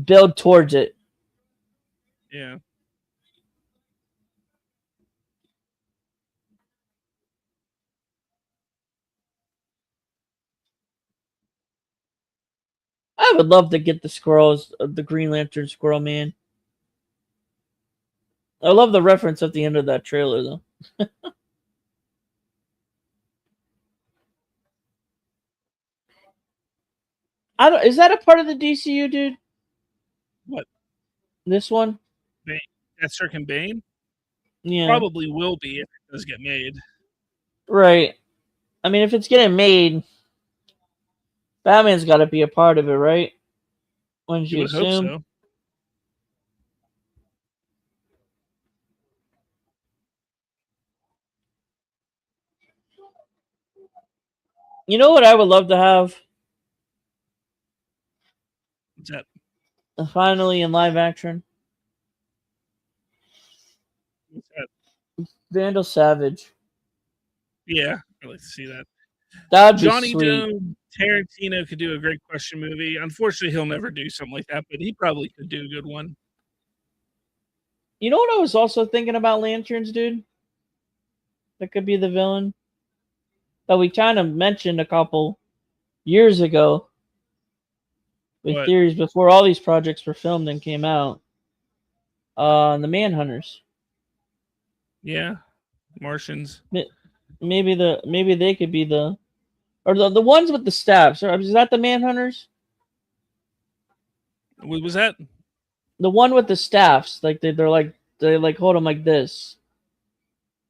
build towards it. Yeah. I would love to get the Green Lantern Squirrel Man. I love the reference at the end of that trailer, though. I don't. Is that a part of the DCU, dude? What? This one? Deathstroke and Bane? Yeah. Probably will be if it does get made. Right. I mean, if it's getting made, Batman's got to be a part of it, right? Wouldn't You you would hope assume? so. You know what I would love to have? What's that? Finally in live action? What's that? Vandal Savage. Yeah, I'd like to see that. That would be Johnny sweet. Doe, Tarantino could do a great question movie. Unfortunately, he'll never do something like that, but he probably could do a good one. You know what I was also thinking about Lanterns, dude? that could be the villain that we kind of mentioned a couple years ago with What? theories before all these projects were filmed and came out. The Manhunters. Yeah, Martians. Maybe they could be the ones with the staffs. Is that the Manhunters? Was that? The one with the staffs, like they like hold them like this,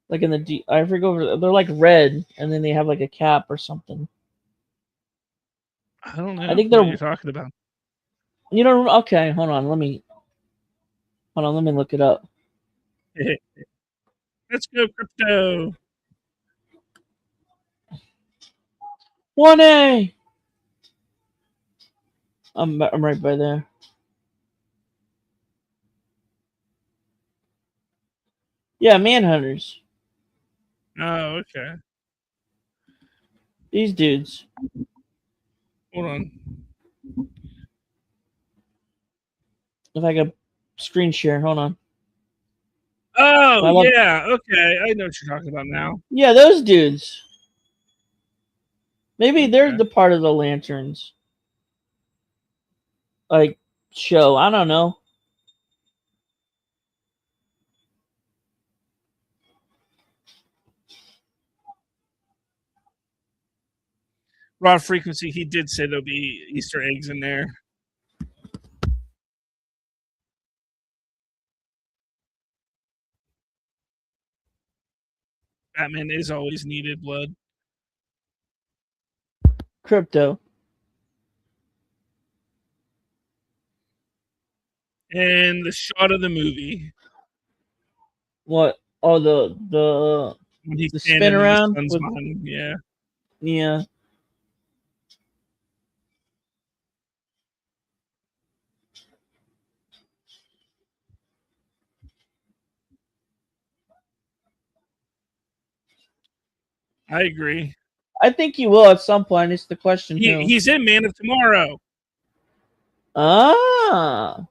like in I forget. They're like red, and then they have like a cap or something. I don't I know think what they're. you're talking about. You know. Okay, hold on. Let me look it up. Let's go crypto. 1A. I'm right by there. Yeah, Manhunters. Oh, okay. These dudes. Hold on. If I could screen share, hold on. Oh, I love. yeah. Okay. I know what you're talking about now. Yeah, those dudes. Maybe they're Okay. the part of the Lanterns. Like show. I don't know. Raw Frequency, he did say there'll be Easter eggs in there. Batman is always needed blood. Crypto. And the shot of the movie What? Oh, the when he's the standing spin and the around sun's with behind him. Yeah. yeah. I agree. I think he will at some point. It's the question who. He's in Man of Tomorrow. Ah.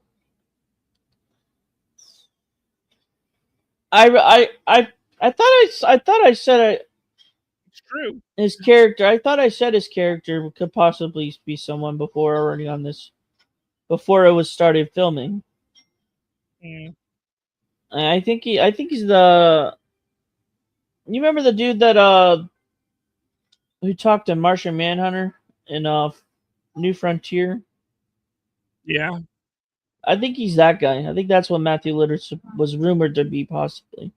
I thought I said It's true. his character. I thought I said his character could possibly be someone before already on this before it was started filming. Mm. I think he's the. You remember the dude that who talked to Martian Manhunter in New Frontier? Yeah. I think he's that guy. I think that's what Matthew Lillard was rumored to be possibly.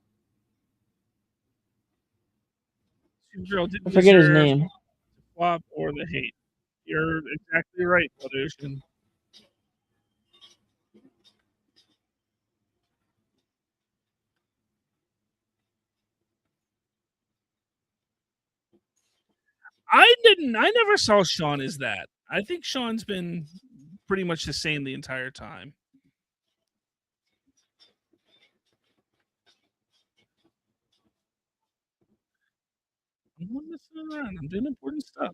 Supergirl I didn't forget his deserve name. the flop or the hate. You're exactly right, Blood Ocean. I never saw Sean as that. I think Sean's been pretty much the same the entire time. I'm not messing around. I'm doing important stuff.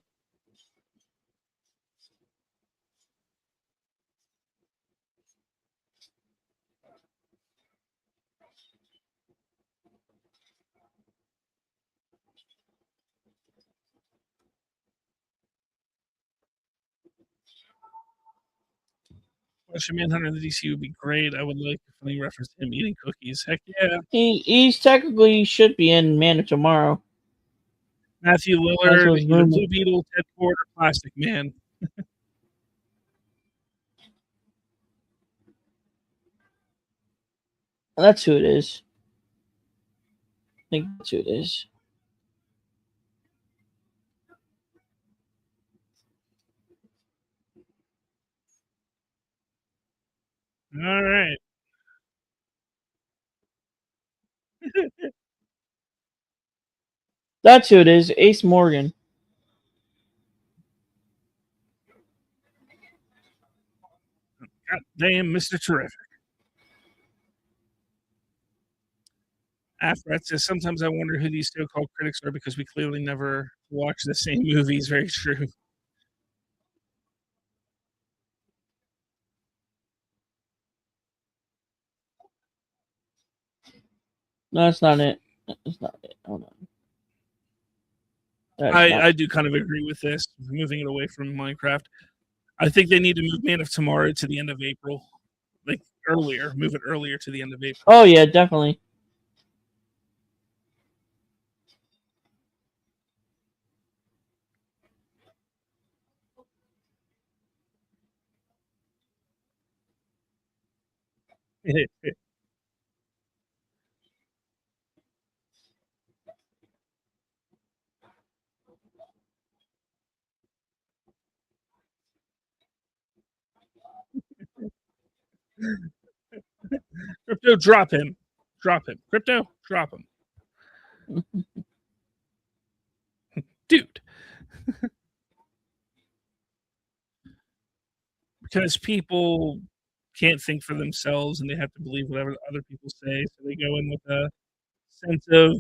Martian Manhunter in the DC would be great. I would like a funny reference to him eating cookies. Heck yeah. He's technically should be in Man of Tomorrow. Matthew That's Lillard, what's either rumored. Blue Beetle, Ted Ford, or Plastic Man. That's who it is. I think that's who it is. All right. That's who it is. Ace Morgan. God damn, Mr. Terrific. Afrat says, sometimes I wonder who these so-called critics are because we clearly never watch the same movies. Very true. No, that's not it. That's not it. Hold on. I do kind of agree with this, moving it away from Minecraft. I think they need to move Man of Tomorrow to the end of April, like earlier. Move it earlier to the end of April. Oh yeah, definitely. Crypto, drop him. Drop him. Crypto, drop him. Dude. Because people can't think for themselves and they have to believe whatever other people say. So they go in with a sense of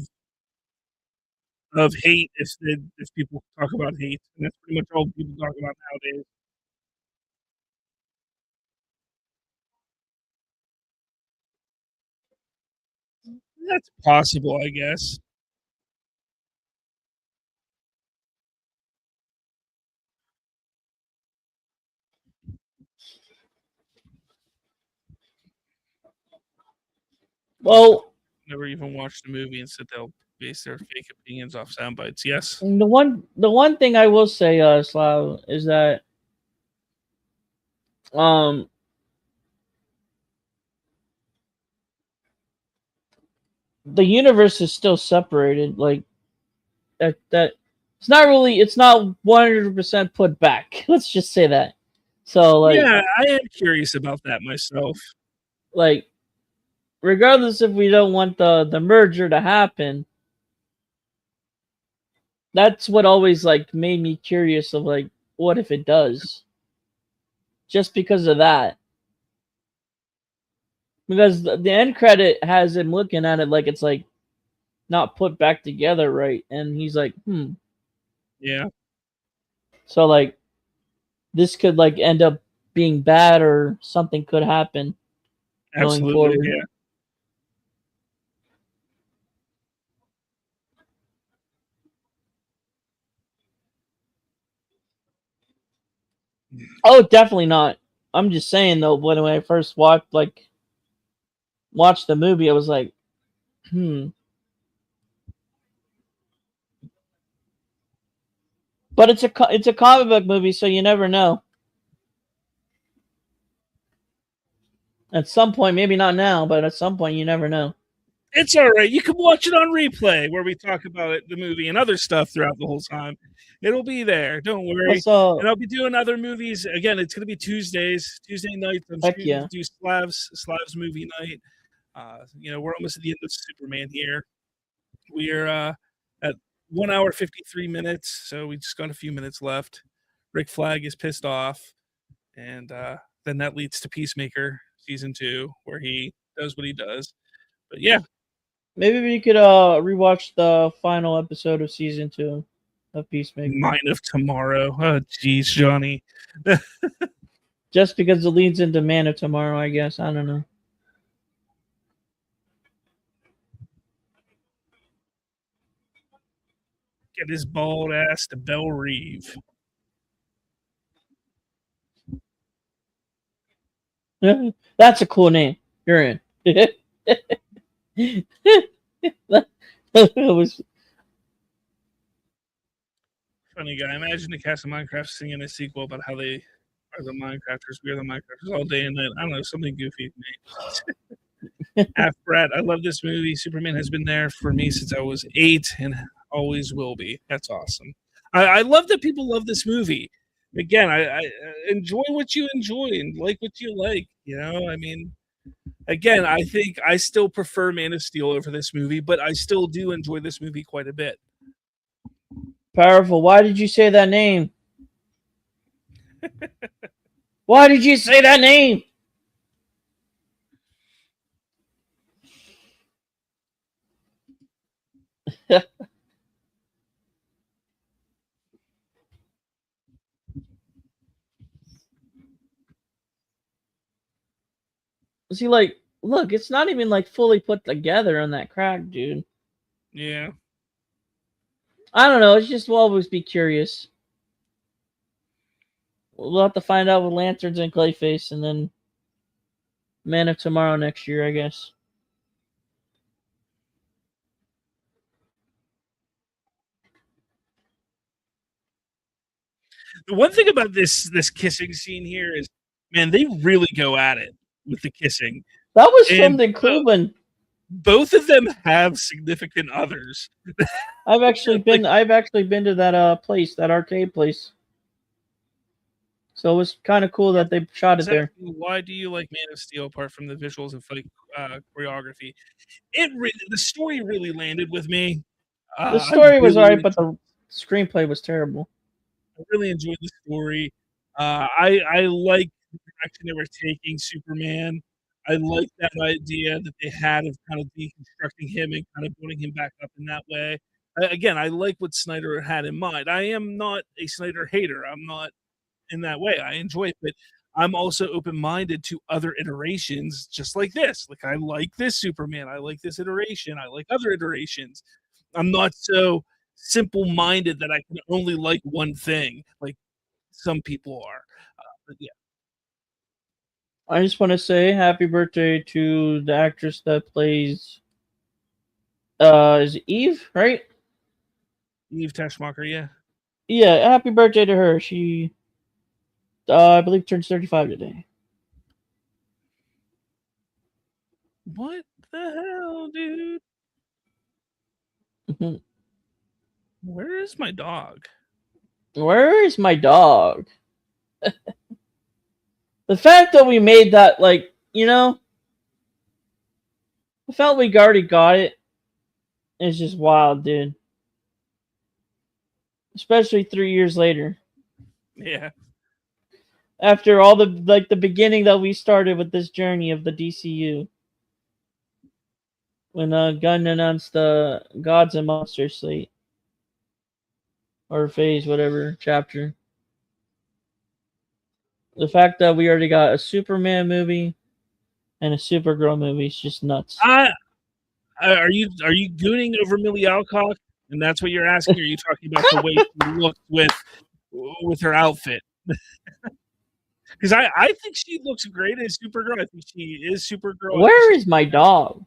hate if people talk about hate. And that's pretty much all people talk about nowadays. That's possible, I guess. Well, Never even watched the movie and said they'll base their fake opinions off sound bites. Yes. the one thing I will say, Slav, is that um the universe is still separated. Like that it's not 100% put back. Let's just say that. So Yeah, I am curious about that myself. like regardless if we don't want the merger to happen, that's what always like made me curious of like what if it does? Just because of that. Because the end credit has him looking at it like it's like not put back together right, and he's like, Yeah, so like this could like end up being bad or something could happen going absolutely. forward. Yeah. Oh, definitely not. I'm just saying though, when I first watched the movie, I was like, But it's a comic book movie, so you never know. At some point, maybe not now, but at some point, you never know. It's all right. You can watch it on replay where we talk about it, the movie and other stuff throughout the whole time. It'll be there. Don't worry. Also, And I'll be doing other movies. Again, it's going to be Tuesday nights. I'm heck shooting yeah. to do Slav's movie night. We're almost at the end of Superman here. We're at 1 hour 53 minutes, so we just got a few minutes left. Rick Flag is pissed off, and then that leads to Peacemaker season 2, where he does what he does. But yeah, Maybe we could rewatch the final episode of season 2 of Peacemaker. Mind of Tomorrow. Oh, jeez, Johnny. Just because it leads into Man of Tomorrow, I guess. I don't know. Get his bald ass to Belle Reeve. That's a cool name. You're in. That was Funny guy. Imagine the cast of Minecraft singing a sequel about how they are the Minecrafters. We are the Minecrafters all day and night. I don't know, something goofy to me. Half Brat. I love this movie. Superman has been there for me since I was 8 and always will be. That's awesome. I love that people love this movie. Again, I enjoy what you enjoy and like what you like. I mean, again, I think I still prefer Man of Steel over this movie, but I still do enjoy this movie quite a bit. powerful. Why did you say that name? Why did you say that name? See, like, look, it's not even like fully put together on that crack, dude. Yeah. I don't know. It's just we'll always be curious. We'll have to find out with Lanterns and Clayface, and then Man of Tomorrow next year, I guess. The one thing about this kissing scene here is, man, they really go at it with the kissing. That was And filmed in Cleveland. Both of them have significant others. I've actually been to that place, that arcade place. So it was kind of cool that they shot it there. Why do you like Man of Steel apart from the visuals and fight choreography? The story really landed with me. The story was alright, but the screenplay was terrible. I really enjoyed the story. I like the direction they were taking Superman. I like that idea that they had of kind of deconstructing him and kind of putting him back up in that way. Again, I like what Snyder had in mind. I am not a Snyder hater. I'm not in that way. I enjoy it, but I'm also open-minded to other iterations just like this. Like, I like this Superman. I like this iteration. I like other iterations. I'm not so simple-minded that I can only like one thing like some people are. But yeah. I just want to say happy birthday to the actress that plays is it Eve, right? Eve Teschmacher, yeah. Yeah, happy birthday to her. She I believe turns 35 today. What the hell, dude? Mm-hmm. Where is my dog? Where is my dog? The fact that we made that, like, you know, the fact we already got it is just wild, dude. Especially 3 years later. Yeah. After all the beginning that we started with this journey of the DCU. When Gunn announced the Gods and Monsters slate. Or phase, whatever, chapter. The fact that we already got a Superman movie and a Supergirl movie is just nuts. Are you gooning over Millie Alcock, and that's what you're asking? Or are you talking about the way she looks with her outfit? Because I think she looks great as Supergirl. I think she is Supergirl. Where is my dog?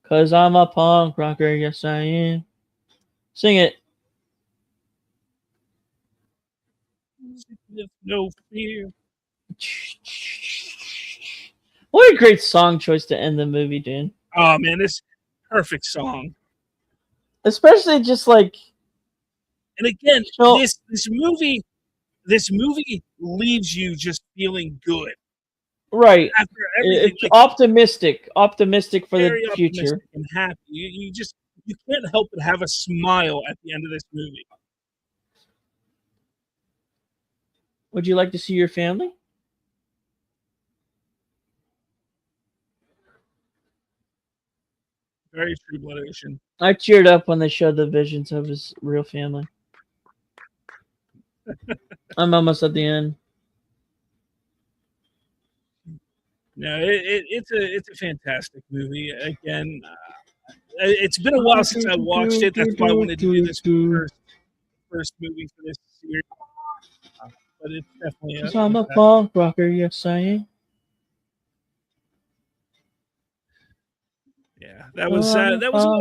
Cause I'm a punk rocker, yes I am. Sing it. No fear. What a great song choice to end the movie, dude. Oh man, this perfect song. Especially just like, and again, this movie leaves you just feeling good. Right. It's like, optimistic for the future. And happy. You can't help but have a smile at the end of this movie. Would you like to see your family? Very True Blood Ocean. I cheered up when they showed the visions of his real family. I'm almost at the end. No, it's a fantastic movie. Again, it's been a while since I watched it. That's why I wanted to do this first movie for this series. But it's definitely. I'm a punk rocker, yes I am. Yeah, that was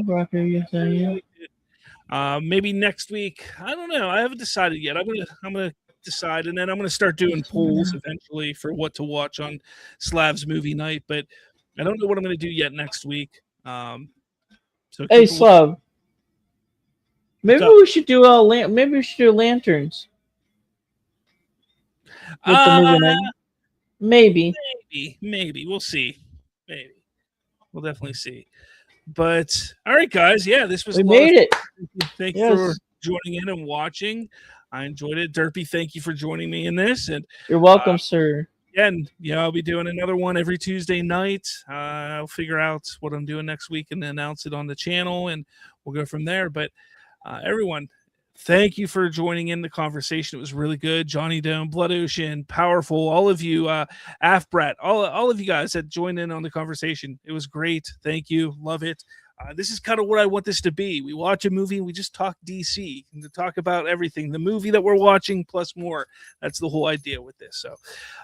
rocker, yes I am. Maybe next week. I don't know. I haven't decided yet. I'm gonna decide, and then I'm gonna start doing polls eventually for what to watch on Slav's movie night. But I don't know what I'm gonna do yet next week. So hey Slav, maybe we should do lanterns. With the movie night. Maybe we'll see. Maybe we'll definitely see. But all right, guys. Yeah, this was. We made it. Thank you for joining in and watching. I enjoyed it. Derpy, thank you for joining me in this. And you're welcome, sir. Again, I'll be doing another one every Tuesday night. I'll figure out what I'm doing next week and announce it on the channel, and we'll go from there. But everyone, thank you for joining in the conversation. It was really good. Johnny Dome, Blood Ocean, Powerful, all of you, Afbrat, all of you guys that joined in on the conversation. It was great. Thank you. Love it. This is kind of what I want this to be. We watch a movie and we just talk DC and to talk about everything, the movie that we're watching plus more. That's the whole idea with this. So,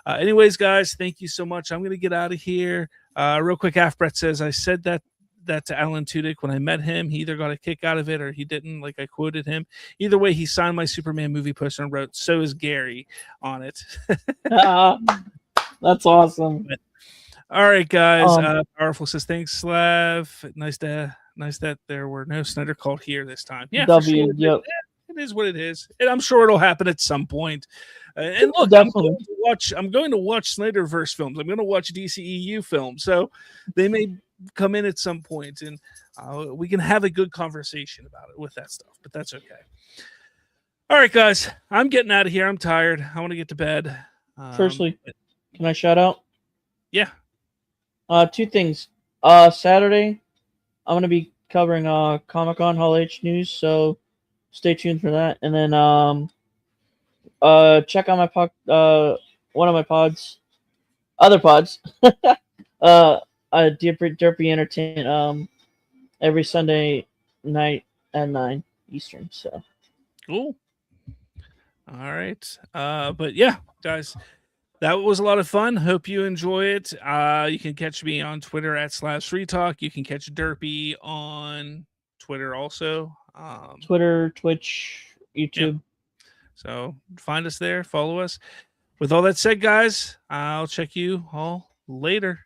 anyways, guys, thank you so much. I'm going to get out of here. Real quick, Brett says, I said that to Alan Tudyk when I met him. He either got a kick out of it or he didn't, like I quoted him. Either way, he signed my Superman movie poster and wrote, "So is Gary" on it. That's awesome. But, all right, guys. Powerful says, thanks, Slav. Nice that there were no Snyder called here this time. Yeah, W. Sure. Yep. It is what it is, and I'm sure it'll happen at some point. And look, Definitely. I'm going to watch Snyderverse films. I'm going to watch DCEU films, so they may come in at some point, and we can have a good conversation about it with that stuff. But that's okay. All right, guys, I'm getting out of here. I'm tired. I want to get to bed. Firstly, can I shout out? Yeah. Two things. Saturday, I'm gonna be covering Comic-Con Hall H news, so stay tuned for that. And then check out my one of my other pods. Derpy Entertainment every Sunday night at 9 Eastern. So cool. All right. But yeah, guys, that was a lot of fun. Hope you enjoy it. You can catch me on Twitter at /FreeTalk. You can catch Derpy on Twitter also. Twitter, Twitch, YouTube. Yeah. So find us there, follow us. With all that said, guys, I'll check you all later.